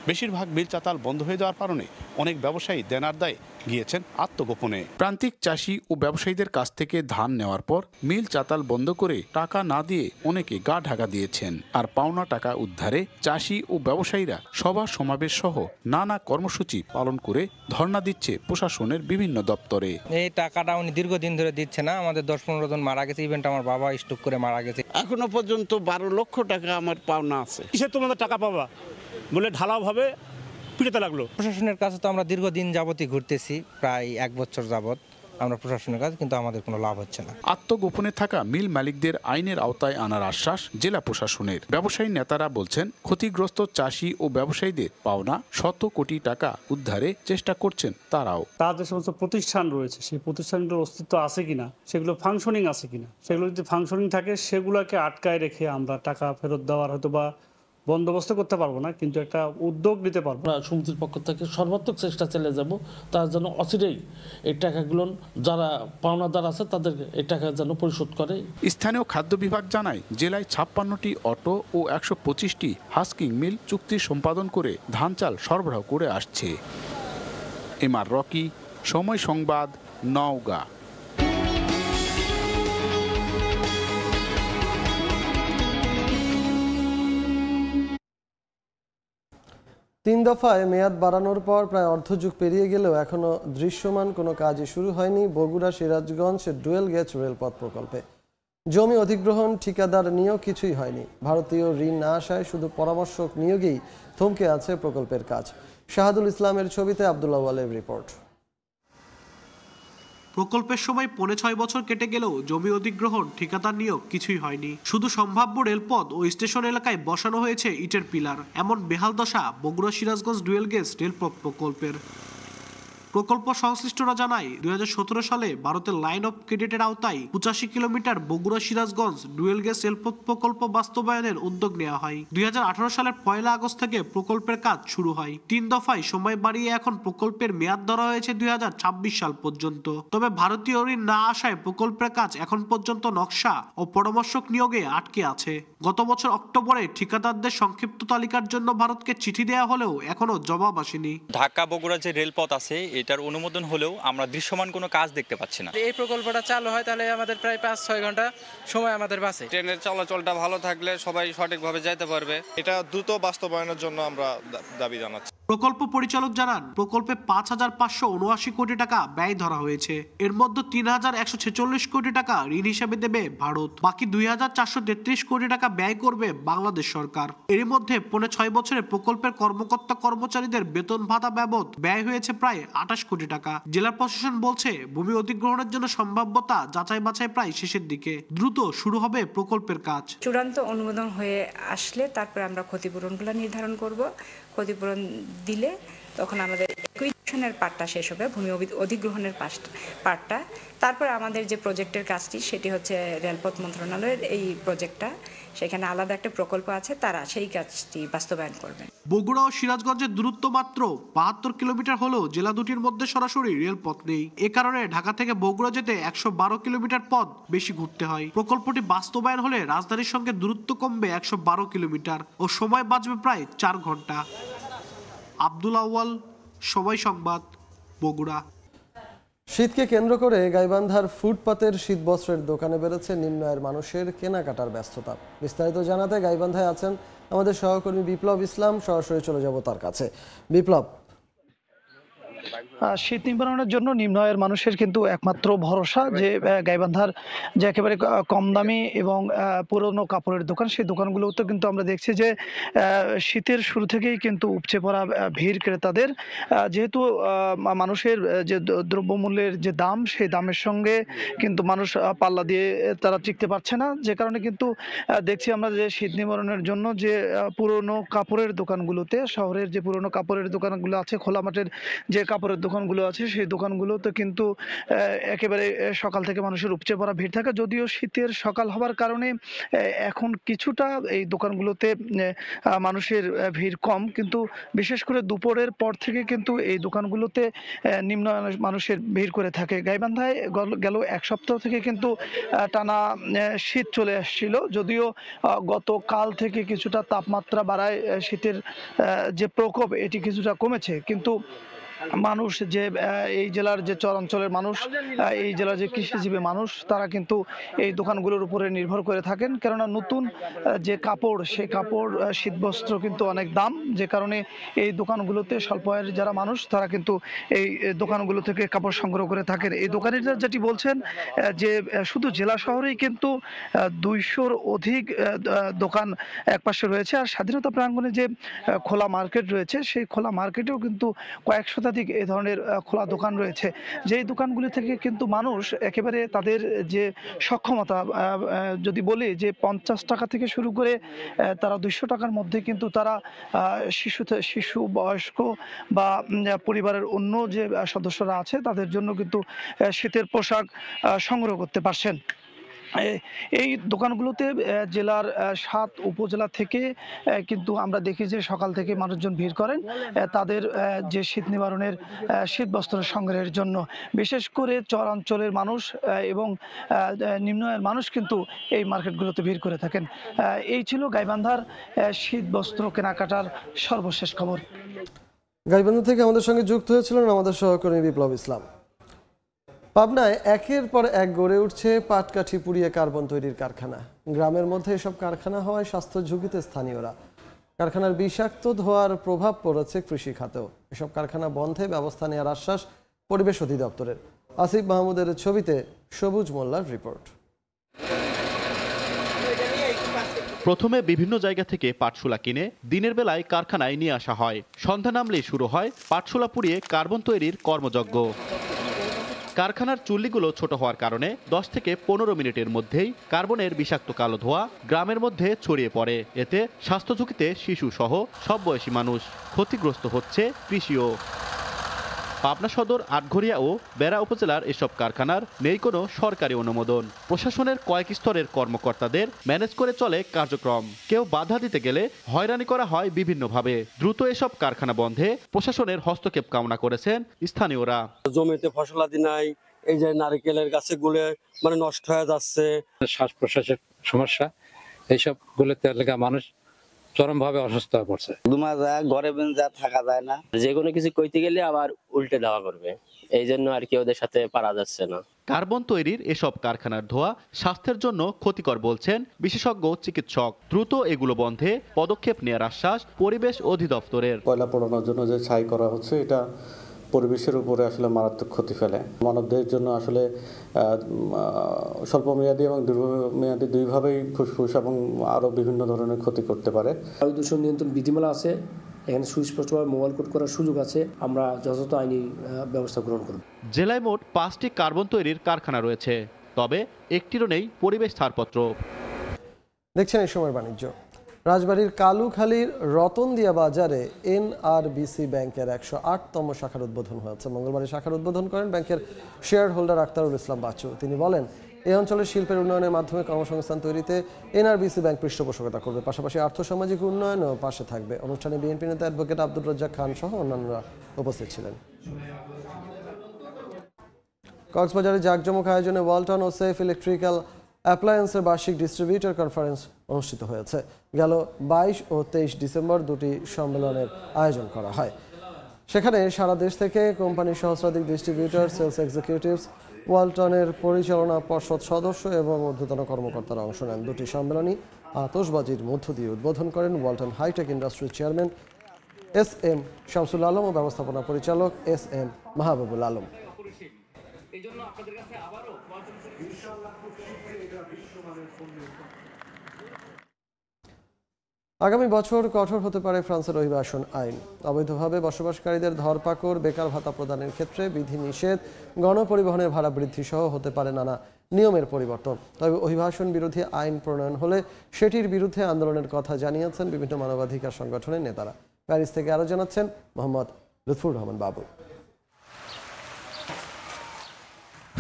বেশিরভাগ মিল চাতাল বন্ধ হয়ে যাওয়ার কারণে অনেক ব্যবসায়ী দেনার দায়ে গিয়েছেন আত্মগোপনে। প্রান্তিক চাষি ও ব্যবসায়ীদের কাছ থেকে ধান নেওয়ার পর মিল চাতাল বন্ধ করে টাকা না দিয়ে অনেকে গা ঢাকা দিয়েছেন। আর পাওনা টাকা উদ্ধারে চাষি ও ব্যবসায়ীরা সভা সমাবেশ সহ নানা কর্মসূচি পালন করে ধর্ণা দিচ্ছে প্রশাসনের বিভিন্ন দপ্তরে। এই টাকাটা উনি দীর্ঘদিন ধরে দিচ্ছে না। আমাদের ১০-১৫ জন মারা গেছে। ইভেন্ট আমার বাবা স্ট্রোক করে মারা গেছে। এখনো পর্যন্ত ১২ লক্ষ টাকা আমার পাওনা আছে। কিসের তোমাদের টাকা পাবা বলে ঢালাওভাবে পিটাতে লাগলো। প্রশাসনের কাছে তো আমরা দীর্ঘদিন যাবতই ঘুরতেছি, প্রায় ১ বছর যাবত আমরা প্রশাসনের কাছে, কিন্তু আমাদের কোনো লাভ হচ্ছে না। আত্মগোপনে থাকা মিল মালিকদের আইনের আওতায় আনার আশ্বাস জেলা প্রশাসনের। ব্যবসায়ী নেতারা বলছেন, ক্ষতিগ্রস্ত চাষি ও ব্যবসায়ীদের পাওনা শত কোটি টাকা উদ্ধারে চেষ্টা করছেন তারাও। তাদের সমস্ত প্রতিষ্ঠান রয়েছে, সেই প্রতিষ্ঠানগুলোর অস্তিত্ব আছে কিনা, সেগুলো ফাংশনিং আছে কিনা, সেগুলো যদি ফাংশনিং থাকে সেগুলোকে আটকায় রেখে আমরা টাকা ফেরত দেওয়ার হয়তো বা বন্দোবস্ত করতে পারবো না, কিন্তু একটা উদ্যোগ নিতে পারবো। সমিতির পক্ষ থেকে সর্বাত্মক চেষ্টা চালিয়ে যাব তার জন্য অচিরেই এই টাকাগুলো যারা পাওনাদার আছে তাদের এই টাকা যেন পরিশোধ করে। স্থানীয় খাদ্য বিভাগ জানায়, জেলায় ৫৬টি অটো ও ১২৫টি হাস্কিং মিল চুক্তি সম্পাদন করে ধান চাল সরবরাহ করে আসছে। এমআর রকি, সময় সংবাদ, নওগাঁ। ৩ দফায় মেয়াদ বাড়ানোর পর প্রায় অর্ধযুগ পেরিয়ে গেলেও এখনও দৃশ্যমান কোনো কাজই শুরু হয়নি বগুড়া সিরাজগঞ্জ ডুয়েল গেজ রেলপথ প্রকল্পে। জমি অধিগ্রহণ, ঠিকাদার নিয়োগ কিছুই হয়নি। ভারতীয় ঋণ না আসায় শুধু পরামর্শক নিয়োগেই থমকে আছে প্রকল্পের কাজ। শাহাদুল ইসলামের ছবিতে আব্দুল্লাহ ওয়ালের রিপোর্ট। প্রকল্পের সময় ৫.৫ বছর কেটে গেলেও জমি অধিগ্রহণ, ঠিকাদার নিয়োগ কিছুই হয়নি। শুধু সম্ভাব্য রেলপথ ও স্টেশন এলাকায় বসানো হয়েছে ইটের পিলার। এমন বেহাল দশা বগুড়া সিরাজগঞ্জ ডুয়েল গেজ রেলপথ প্রকল্পের। প্রকল্প সংশ্লিষ্টরা জানায়, ২০১৭ সালে ভারতের লাইন অফ ক্রেডিটের আওতায় ৮৫ kilometre Bogura Sirajganj dual gauge রেলপথ প্রকল্প বাস্তবায়নের উদ্যোগ নেওয়া হয়। ২০১৮ সালের ১ আগস্ট থেকে প্রকল্পের কাজ শুরু হয়। ৩ দফায় সময় বাড়িয়ে এখন প্রকল্পের মেয়াদ ধরা হয়েছে ২০২৬ সাল পর্যন্ত। তবে ভারতীয় ঋণ না আসায় প্রকল্পের কাজ এখন পর্যন্ত নকশা ও পরামর্শক নিয়োগে আটকে আছে। গত বছর অক্টোবরে ঠিকাদারদের সংক্ষিপ্ত তালিকার জন্য ভারতকে চিঠি দেওয়া হলেও এখনো জবাব আসেনি। ঢাকা বগুড়া যে রেলপথ আছে এটার অনুমোদন হলেও আমরা দৃশ্যমান কোনো কাজ দেখতে পাচ্ছি না। এই প্রকল্পটা চালু হয় তাহলে আমাদের প্রায় ৫-৬ ঘন্টা সময় আমাদের বাঁচে। ট্রেনের চলাচলটা ভালো থাকলে সবাই সঠিকভাবে যেতে পারবে। এটা দ্রুত বাস্তবায়নের জন্য আমরা দাবি জানাচ্ছি। প্রকল্প পরিচালক জানান, প্রকল্পে ৫,৫৭৯ কোটি টাকা ব্যয় ধরা হয়েছে। এর মধ্যে ৩,১৪৬ কোটি টাকা ঋণ হিসেবে দেবে ভারত। বাকি ২,৪৩৩ কোটি টাকা ব্যয় করবে বাংলাদেশ সরকার। এর মধ্যে ৬ বছরে প্রকল্পের কর্মকর্তা কর্মচারীদের বেতন ভাতা বাবদ ব্যয় হয়েছে প্রায় ২৮ কোটি টাকা। জেলা প্রশাসন বলছে, ভূমি অধিগ্রহণের জন্য সম্ভাব্যতা যাচাই বাছাই প্রায় শেষের দিকে। দ্রুত শুরু হবে প্রকল্পের কাজ। চূড়ান্ত অনুমোদন হয়ে আসলে তারপরে আমরা ক্ষতিপূরণগুলো নির্ধারণ করব। ক্ষতিপূরণ দিলে তখন আমাদের একুইশনের পার্টটা শেষ হবে, ভূমি অধিগ্রহণের পার্টটা। তারপরে আমাদের যে প্রজেক্টের কাজটি সেটি হচ্ছে রেলপথ মন্ত্রণালয়ের এই প্রজেক্টটা, সেখানে আলাদা একটা প্রকল্প আছে, তারা সেই কাজটি বাস্তবায়ন করবেন। বগুড়া ও সিরাজগঞ্জের দূরত্ব মাত্র ৭২ কিলোমিটার হলেও জেলা দুটির মধ্যে সরাসরি রেলপথ নেই। এ কারণে ঢাকা থেকে বগুড়া যেতে ১১২ কিলোমিটার পথ বেশি ঘুরতে হয়। প্রকল্পটি বাস্তবায়ন হলে রাজধানীর সঙ্গে দূরত্ব কমবে ১১২ কিলোমিটার ও সময় বাঁচবে প্রায় ৪ ঘন্টা। আব্দুল্লাহ ওয়াল, সময় সংবাদ, বগুড়া। শীতকে কেন্দ্র করে গাইবান্ধার ফুটপাতের শীতবস্ত্রের দোকানে বেড়েছে নিম্ন আয়ের মানুষের কেনাকাটার ব্যস্ততা। বিস্তারিত জানাতে গাইবান্ধায় আছেন আমাদের সহকর্মী বিপ্লব ইসলাম। সরাসরি চলে যাব তার কাছে। বিপ্লব, শীত নিবারণের জন্য নিম্ন আয়ের মানুষের কিন্তু একমাত্র ভরসা যে গাইবান্ধার যে একেবারে কম দামি এবং পুরনো কাপড়ের দোকান, সেই দোকানগুলোতে কিন্তু আমরা দেখছি যে শীতের শুরু থেকেই কিন্তু উপচে পড়া ভিড় ক্রেতাদের। যেহেতু মানুষের যে দ্রব্যমূল্যের যে দাম, সেই দামের সঙ্গে কিন্তু মানুষ পাল্লা দিয়ে তারা টিকতে পারছে না, যে কারণে কিন্তু দেখছি আমরা যে শীত নিবারণের জন্য যে পুরনো কাপড়ের দোকানগুলোতে, শহরের যে পুরনো কাপড়ের দোকানগুলো আছে, খোলা মাঠের যে কাপড়ের দোকানগুলো আছে, সেই দোকানগুলোতে কিন্তু একেবারে সকাল থেকে মানুষের উপচে পড়া ভিড় থাকে। যদিও শীতের সকাল হওয়ার কারণে এখন কিছুটা এই দোকানগুলোতে মানুষের ভিড় কম, কিন্তু বিশেষ করে দুপুরের পর থেকে কিন্তু এই দোকানগুলোতে নিম্ন মানুষের ভিড় করে থাকে। গাইবান্ধায় গেল এক সপ্তাহ থেকে কিন্তু টানা শীত চলে আসছিল, যদিও গতকাল থেকে কিছুটা তাপমাত্রা বাড়ায় শীতের যে প্রকোপ এটি কিছুটা কমেছে, কিন্তু মানুষ যে এই জেলার যে চরাঞ্চলের মানুষ, এই জেলার যে কৃষিজীবী মানুষ, তারা কিন্তু এই দোকানগুলোর উপরে নির্ভর করে থাকেন। কেননা নতুন যে কাপড়, সেই কাপড় শীতবস্ত্র কিন্তু অনেক দাম, যে কারণে এই দোকানগুলোতে স্বল্প আয়ের যারা মানুষ, তারা কিন্তু এই দোকানগুলো থেকে কাপড় সংগ্রহ করে থাকেন। এই দোকানিরা যেটি বলছেন যে শুধু জেলা শহরেই কিন্তু 200-র অধিক দোকান একপাশে রয়েছে, আর স্বাধীনতা প্রাঙ্গণে যে খোলা মার্কেট রয়েছে, সেই খোলা মার্কেটেও কিন্তু কয়েক শতাধিক এ ধরনের খোলা দোকান রয়েছে। যেই দোকানগুলি থেকে কিন্তু মানুষ একেবারে তাদের যে সক্ষমতা, যদি বলি যে 50 টাকা থেকে শুরু করে তারা 200 টাকার মধ্যে কিন্তু তারা শিশু, বয়স্ক বা পরিবারের অন্য যে সদস্যরা আছে তাদের জন্য কিন্তু শীতের পোশাক সংগ্রহ করতে পারছেন। এই দোকানগুলোতে জেলার 7 উপজেলা থেকে কিন্তু আমরা দেখি যে সকাল থেকে মানুষজন ভিড় করেন তাদের যে শীত নিবারণের শীত বস্ত্র সংগ্রহের জন্য। বিশেষ করে চরাঞ্চলের মানুষ এবং নিম্ন আয়ের মানুষ কিন্তু এই মার্কেটগুলোতে ভিড় করে থাকেন। এই ছিল গাইবান্ধার শীত বস্ত্র কেনাকাটার সর্বশেষ খবর। গাইবান্ধা থেকে আমাদের সঙ্গে যুক্ত হয়েছিলেন আমাদের সহকর্মী বিপ্লব ইসলাম। পাবনায় একের পর এক গড়ে উঠছে পাটকাঠি পুড়িয়ে কার্বন তৈরির কারখানা। গ্রামের মধ্যে এসব কারখানা হওয়ায় স্বাস্থ্য ঝুঁকিতে স্থানীয়রা। কারখানার বিষাক্ত ধোঁয়ার প্রভাব পড়েছে কৃষি খাতেও। এসব কারখানা বন্ধে ব্যবস্থা নেওয়ার আশ্বাস পরিবেশ অধিদপ্তরের। আসিফ মাহমুদের ছবিতে সবুজ মোল্লার রিপোর্ট। প্রথমে বিভিন্ন জায়গা থেকে পাটশোলা কিনে দিনের বেলায় কারখানায় নিয়ে আসা হয়। সন্ধ্যা নামলেই শুরু হয় পাটশোলা পুড়িয়ে কার্বন তৈরির কর্মযজ্ঞ। কারখানার চুল্লিগুলো ছোট হওয়ার কারণে 10 থেকে 15 মিনিটের মধ্যেই কার্বনের বিষাক্ত কালো ধোঁয়া গ্রামের মধ্যে ছড়িয়ে পড়ে। এতে স্বাস্থ্য ঝুঁকিতে শিশু সহ সব বয়সী মানুষ। ক্ষতিগ্রস্ত হচ্ছে কৃষিও। পাবনা সদর, আটঘরিয়া ও বেড়া উপজেলার এসব কারখানার নেই কোনো সরকারি অনুমোদন। প্রশাসনের কয়েক স্তরের কর্মকর্তাদের ম্যানেজ করে চলে কার্যক্রম। কেউ বাধা দিতে গেলে হয়রানি করা হয় বিভিন্নভাবে। দ্রুত এসব কারখানা বন্ধে প্রশাসনের হস্তক্ষেপ কামনা করেছেন স্থানীয়রা। জমিতে ফসলাদি নাই, এই যে নারকেলের গাছগুলো মানে নষ্ট হয়ে যাচ্ছে, শ্বাস প্রশ্বাসের সমস্যা, এইসব গুলোতে এলাকা মানুষ চরমভাবে অসুস্থ হয়ে পড়ছে। ঘরে যা থাকা যায় না, যে কোনো কিছু কইতে গেলে আবার উল্টে দেওয়া করবে, এই জন্য আর কি ওদের সাথে পারা যাচ্ছে না। কার্বন তৈরির এসব কারখানার ধোঁয়া স্বাস্থ্যের জন্য ক্ষতিকর বলছেন বিশেষজ্ঞ চিকিৎসক। দ্রুত এগুলো বন্ধে পদক্ষেপ নেওয়ার আশ্বাস পরিবেশ অধিদপ্তরের। কয়লা পোড়ানোর জন্য যে ছাই করা হচ্ছে, এটা পরিবেশের উপরে আসলে মারাত্মক ক্ষতি ফেলে। মানবদেহের জন্য আসলে স্বল্পমেয়াদী এবং দীর্ঘমেয়াদী দুইভাবেই ফুসফুস এবং আরও বিভিন্ন ধরনের ক্ষতি করতে পারে। বায়ু দূষণ নিয়ন্ত্রণ বিধিমালা আছে, এখানে সুস্পষ্টভাবে মোবাইল কোড করার সুযোগ আছে। আমরা যথাযথ আইনি ব্যবস্থা গ্রহণ করব। জেলায় মোট 5টি কার্বন তৈরির কারখানা রয়েছে, তবে একটিরও নেই পরিবেশ ছাড়পত্র। দেখছেন এই সময়ের বাণিজ্য। রাজবাড়ীর কালুখালীর রতনদিয়া বাজারে এনআরবিসি ব্যাংকের 108তম শাখার উদ্বোধন হয়েছে। মঙ্গলবার শাখার উদ্বোধন করেন ব্যাংকের শেয়ার হোল্ডার আক্তারুল ইসলাম বাচ্চু। তিনি বলেন, এই অঞ্চলের শিল্পের উন্নয়নের মাধ্যমে কর্মসংস্থান তৈরিতে এনআরবিসি ব্যাংক পৃষ্ঠপোষকতা করবে, পাশাপাশি আর্থসামাজিক উন্নয়নেও পাশে থাকবে। অনুষ্ঠানে বিএনপি নেতা অ্যাডভোকেট আব্দুর রাজ্জাক খান সহ অন্যান্যরা উপস্থিত ছিলেন। কক্সবাজারে জাঁকজমক আয়োজনে ওয়ালটন ও সেফ ইলেকট্রিক্যাল অ্যাপ্লায়েন্সের বার্ষিক ডিস্ট্রিবিউটর কনফারেন্স অনুষ্ঠিত হয়েছে। গেল 22 ও 23 ডিসেম্বর দুটি সম্মেলনের আয়োজন করা হয়। সেখানে সারা দেশ থেকে কোম্পানির সহস্রাধিক ডিস্ট্রিবিউটর, সেলস এক্সিকিউটিভস, ওয়ালটনের পরিচালনা পর্ষদ সদস্য এবং ঊর্ধ্বতন কর্মকর্তারা অংশ নেন। দুটি সম্মেলনই আতশবাজির মধ্য দিয়ে উদ্বোধন করেন ওয়ালটন হাইটেক ইন্ডাস্ট্রির চেয়ারম্যান SM শামসুল আলম ও ব্যবস্থাপনা পরিচালক SM মাহবুবুল আলম। আগামী বছর কঠোর হতে পারে ফ্রান্সের অভিবাসন আইন। অবৈধভাবে বসবাসকারীদের ধরপাকড়, বেকার ভাতা প্রদানের ক্ষেত্রে বিধিনিষেধ, গণপরিবহনের ভাড়া বৃদ্ধি সহ হতে পারে নানা নিয়মের পরিবর্তন। তবে অভিবাসন বিরোধী আইন প্রণয়ন হলে সেটির বিরুদ্ধে আন্দোলনের কথা জানিয়েছেন বিভিন্ন মানবাধিকার সংগঠনের নেতারা। প্যারিস থেকে আরও জানাচ্ছেন মোহাম্মদ লুৎফুর রহমান বাবু।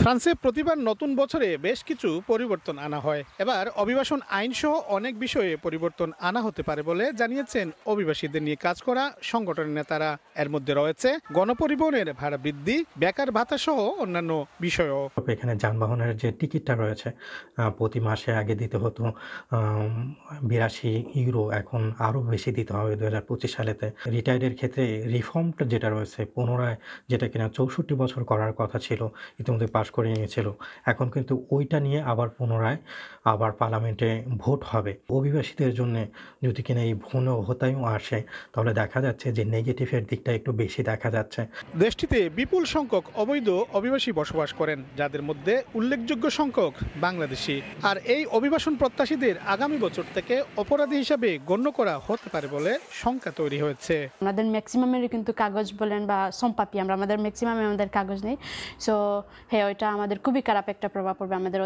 ফ্রান্সে প্রতিবার নতুন বছরে বেশ কিছু পরিবর্তন আনা হয়। এবার অভিবাসন আইন সহ অনেক বিষয়ে পরিবর্তন আনা হতে পারে বলে জানিয়েছেন অভিবাসীদের নিয়ে কাজ করা সংগঠনের নেতারা। এর মধ্যে রয়েছে গণপরিবহনের ভাড়া বৃদ্ধি, বেকার ভাতা সহ অন্যান্য বিষয়ও। এখানে যানবাহনের যে টিকিটটা রয়েছে প্রতি মাসে আগে দিতে হতো 82 ইউরো, এখন আরও বেশি দিতে হবে 2025 সালেতে। রিটায়ার্ডের ক্ষেত্রে রিফর্মটা যেটা রয়েছে পুনরায়, যেটা কিনা 64 বছর করার কথা ছিল, ইতিমধ্যে পাশ করে নিয়েছিল, এখন কিন্তু ওইটা নিয়ে আবার পুনরায় পার্লামেন্টে ভোট হবে। অভিবাসীদের জন্য যদি কিনা এই ভুল হতায়ও আসে, তাহলে দেখা যাচ্ছে যে নেগেটিভের দিকটা একটু বেশি দেখা যাচ্ছে। দেশটিতে বিপুল সংখ্যক অবৈধ অভিবাসী বসবাস করেন, যাদের মধ্যে উল্লেখযোগ্য সংখ্যক বাংলাদেশি। আর এই অভিবাসন প্রত্যাশীদের আগামী বছর থেকে অপরাধী হিসাবে গণ্য করা হতে পারে বলে শঙ্কা তৈরি হয়েছে। আমাদের ম্যাক্সিমামের কিন্তু কাগজ বলেন বা সম্পাপি, আমাদের ম্যাক্সিমামে আমাদের কাগজ নেই। সো হ্যাঁ, ওইটা আমাদের খুবই খারাপ একটা প্রভাব পড়বে আমাদের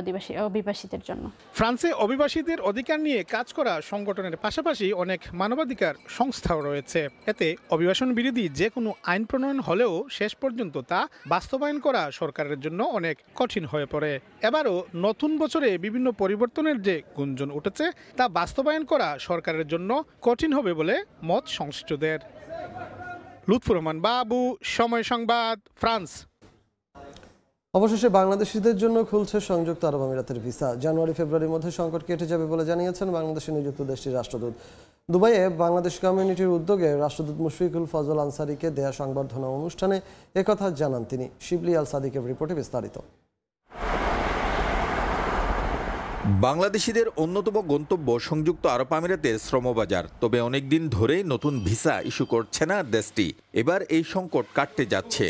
অভিবাসীদের জন্য। ফ্রান্সে অভিবাসীদের অধিকার নিয়ে কাজ করা সংগঠনের পাশাপাশি অনেক মানবাধিকার সংস্থাও রয়েছে। এতে অভিবাসন বিরোধী যে কোনো আইন প্রণয়ন হলেও শেষ পর্যন্ত তা বাস্তবায়ন করা সরকারের জন্য অনেক কঠিন হয়ে পড়ে। এবারও নতুন বছরে বিভিন্ন পরিবর্তনের যে গুঞ্জন উঠেছে, তা বাস্তবায়ন করা সরকারের জন্য কঠিন হবে বলে মত সংশ্লিষ্টদের। লুৎফুর রহমান বাবু, সময় সংবাদ, ফ্রান্স। অবশেষে বাংলাদেশিদের জন্য খুলছে সংযুক্ত আরব আমিরাতের ভিসা। জানুয়ারি-ফেব্রুয়ারির মধ্যে সংকট কেটে যাবে বলে জানিয়েছেন বাংলাদেশে নিযুক্ত দেশটির রাষ্ট্রদূত। দুবাইয়ে বাংলাদেশ কমিউনিটির উদ্যোগে রাষ্ট্রদূত মুশফিকুল ফজল আনসারীকে দেয়া সংবর্ধনা অনুষ্ঠানে একথা জানান তিনি। শিবলি আল সাদিকের রিপোর্টে বিস্তারিত। বাংলাদেশিদের অন্যতম গন্তব্য সংযুক্ত আরব আমিরাতের শ্রমবাজার। তবে অনেকদিন ধরেই নতুন ভিসা ইস্যু করছে না দেশটি। এবার এই সংকট কাটতে যাচ্ছে।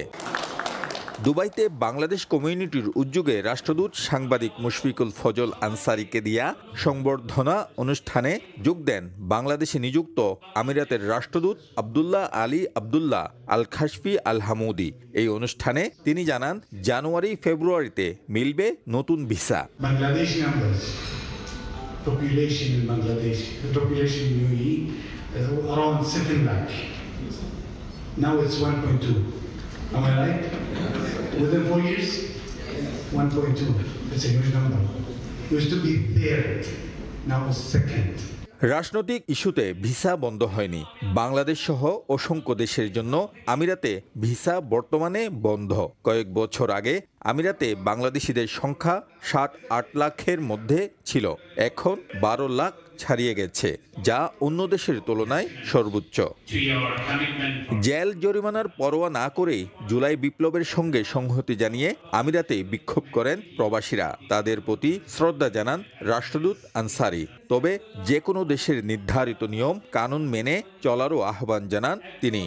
দুবাইতে বাংলাদেশ কমিউনিটির উদ্যোগে রাষ্ট্রদূত সাংবাদিক মুশফিকুল ফজল আনসারীকে দিয়া সংবর্ধনা অনুষ্ঠানে যোগ দেন বাংলাদেশে নিযুক্ত আমিরাতের রাষ্ট্রদূত আব্দুল্লাহ আলী আব্দুল্লাহ আল খাশফি আল হামুদি। এই অনুষ্ঠানে তিনি জানান, জানুয়ারি-ফেব্রুয়ারিতে মিলবে নতুন visa. Am I right? Within 4 years, 1.2. It's a huge number. Used to be third, now it's second. রাজনৈতিক ইস্যুতে ভিসা বন্ধ হয়নি। বাংলাদেশ সহ অসংখ্য দেশের জন্য আমিরাতে ভিসা বর্তমানে বন্ধ। কয়েক বছর আগে আমিরাতে বাংলাদেশিদের সংখ্যা 7-8 লাখের মধ্যে ছিল, এখন 12 লাখ ছাড়িয়ে গেছে, যা অন্য দেশের তুলনায় সর্বোচ্চ। জেল জরিমানার পরোয়া না করেই জুলাই বিপ্লবের সঙ্গে সংহতি জানিয়ে আমিরাতে বিক্ষোভ করেন প্রবাসীরা। তাদের প্রতি শ্রদ্ধা জানান রাষ্ট্রদূত আনসারী। তবে যে কোনো দেশের নির্ধারিত নিয়ম কানুন মেনে চলারও আহ্বান জানান তিনি।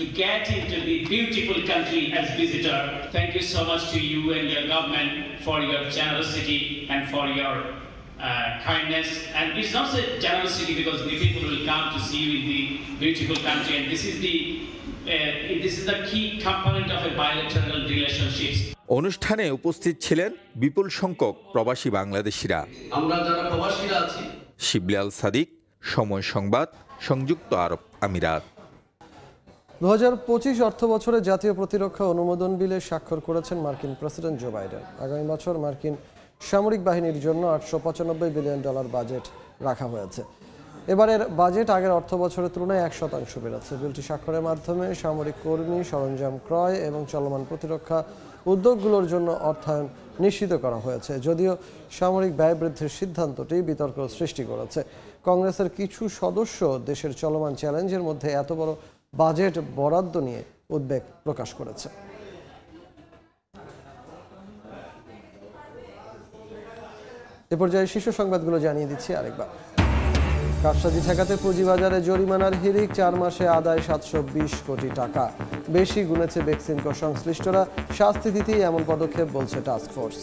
To get into the beautiful country as visitor. Thank you so much to you and your government for your generosity and for your kindness. And it's not a generosity because the people will come to see you in the beautiful country, and this is the key component of a bilateral relationships. অনুষ্ঠানে উপস্থিত ছিলেন বিপুল সংখ্যক প্রবাসী বাংলাদেশিরা। আমরা যারা প্রবাসীরা আছি। শিবলি আল সাদিক, সময় সংবাদ, সংযুক্ত আরব আমিরাত। 2025 অর্থ বছরে জাতীয় প্রতিরক্ষা অনুমোদন বিলে স্বাক্ষর করেছেন মার্কিন প্রেসিডেন্ট জো বাইডেন। আগামী বছর মার্কিন সামরিক বাহিনীর জন্য $895 বিলিয়ন বাজেট রাখা হয়েছে। এবারের বাজেট আগের অর্থ বছরের তুলনায় 1% বেড়েছে। বিলটি স্বাক্ষরের মাধ্যমে সামরিক কর্মী, সরঞ্জাম ক্রয় এবং চলমান প্রতিরক্ষা উদ্যোগগুলোর জন্য অর্থায়ন নিশ্চিত করা হয়েছে। যদিও সামরিক ব্যয় বৃদ্ধির সিদ্ধান্তটি বিতর্ক সৃষ্টি করেছে। কংগ্রেসের কিছু সদস্য দেশের চলমান চ্যালেঞ্জের মধ্যে এত বড় বাজেট বরাদ্দ নিয়ে উদ্বেগ প্রকাশ করেছে। এ পর্যায়ে শীর্ষ সংবাদগুলো জানিয়ে দিচ্ছি আরেকবার। কারসাজি ঠেকাতে পুঁজিবাজারে জরিমানার হিড়িক, 4 মাসে আদায় 720 কোটি টাকা। বেশি গুনেছে বেক্সিমকো সংশ্লিষ্টরা, শাস্তি দিতেই এমন পদক্ষেপ বলছে টাস্কফোর্স।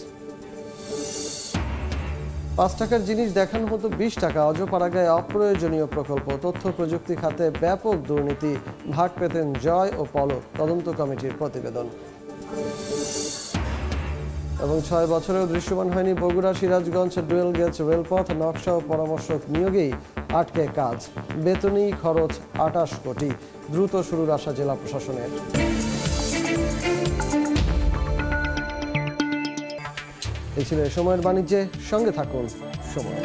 5 টাকার জিনিস দেখানো হতো 20 টাকা, অজপাড়াগায় অপ্রয়োজনীয় প্রকল্প। তথ্য প্রযুক্তি খাতে ব্যাপক দুর্নীতি, ভাগ পেতেন জয় ও পলক, তদন্ত কমিটির প্রতিবেদন। এবং 6 বছরেও দৃশ্যমান হয়নি বগুড়া সিরাজগঞ্জ ডুয়েল গেজ রেলপথ, নকশা ও পরামর্শক নিয়োগেই আটকে কাজ। বেতনই খরচ 28 কোটি, দ্রুত শুরুর আশা জেলা প্রশাসনের। এই ছিল এ সময়ের বাণিজ্যে, সঙ্গে থাকুন সময়।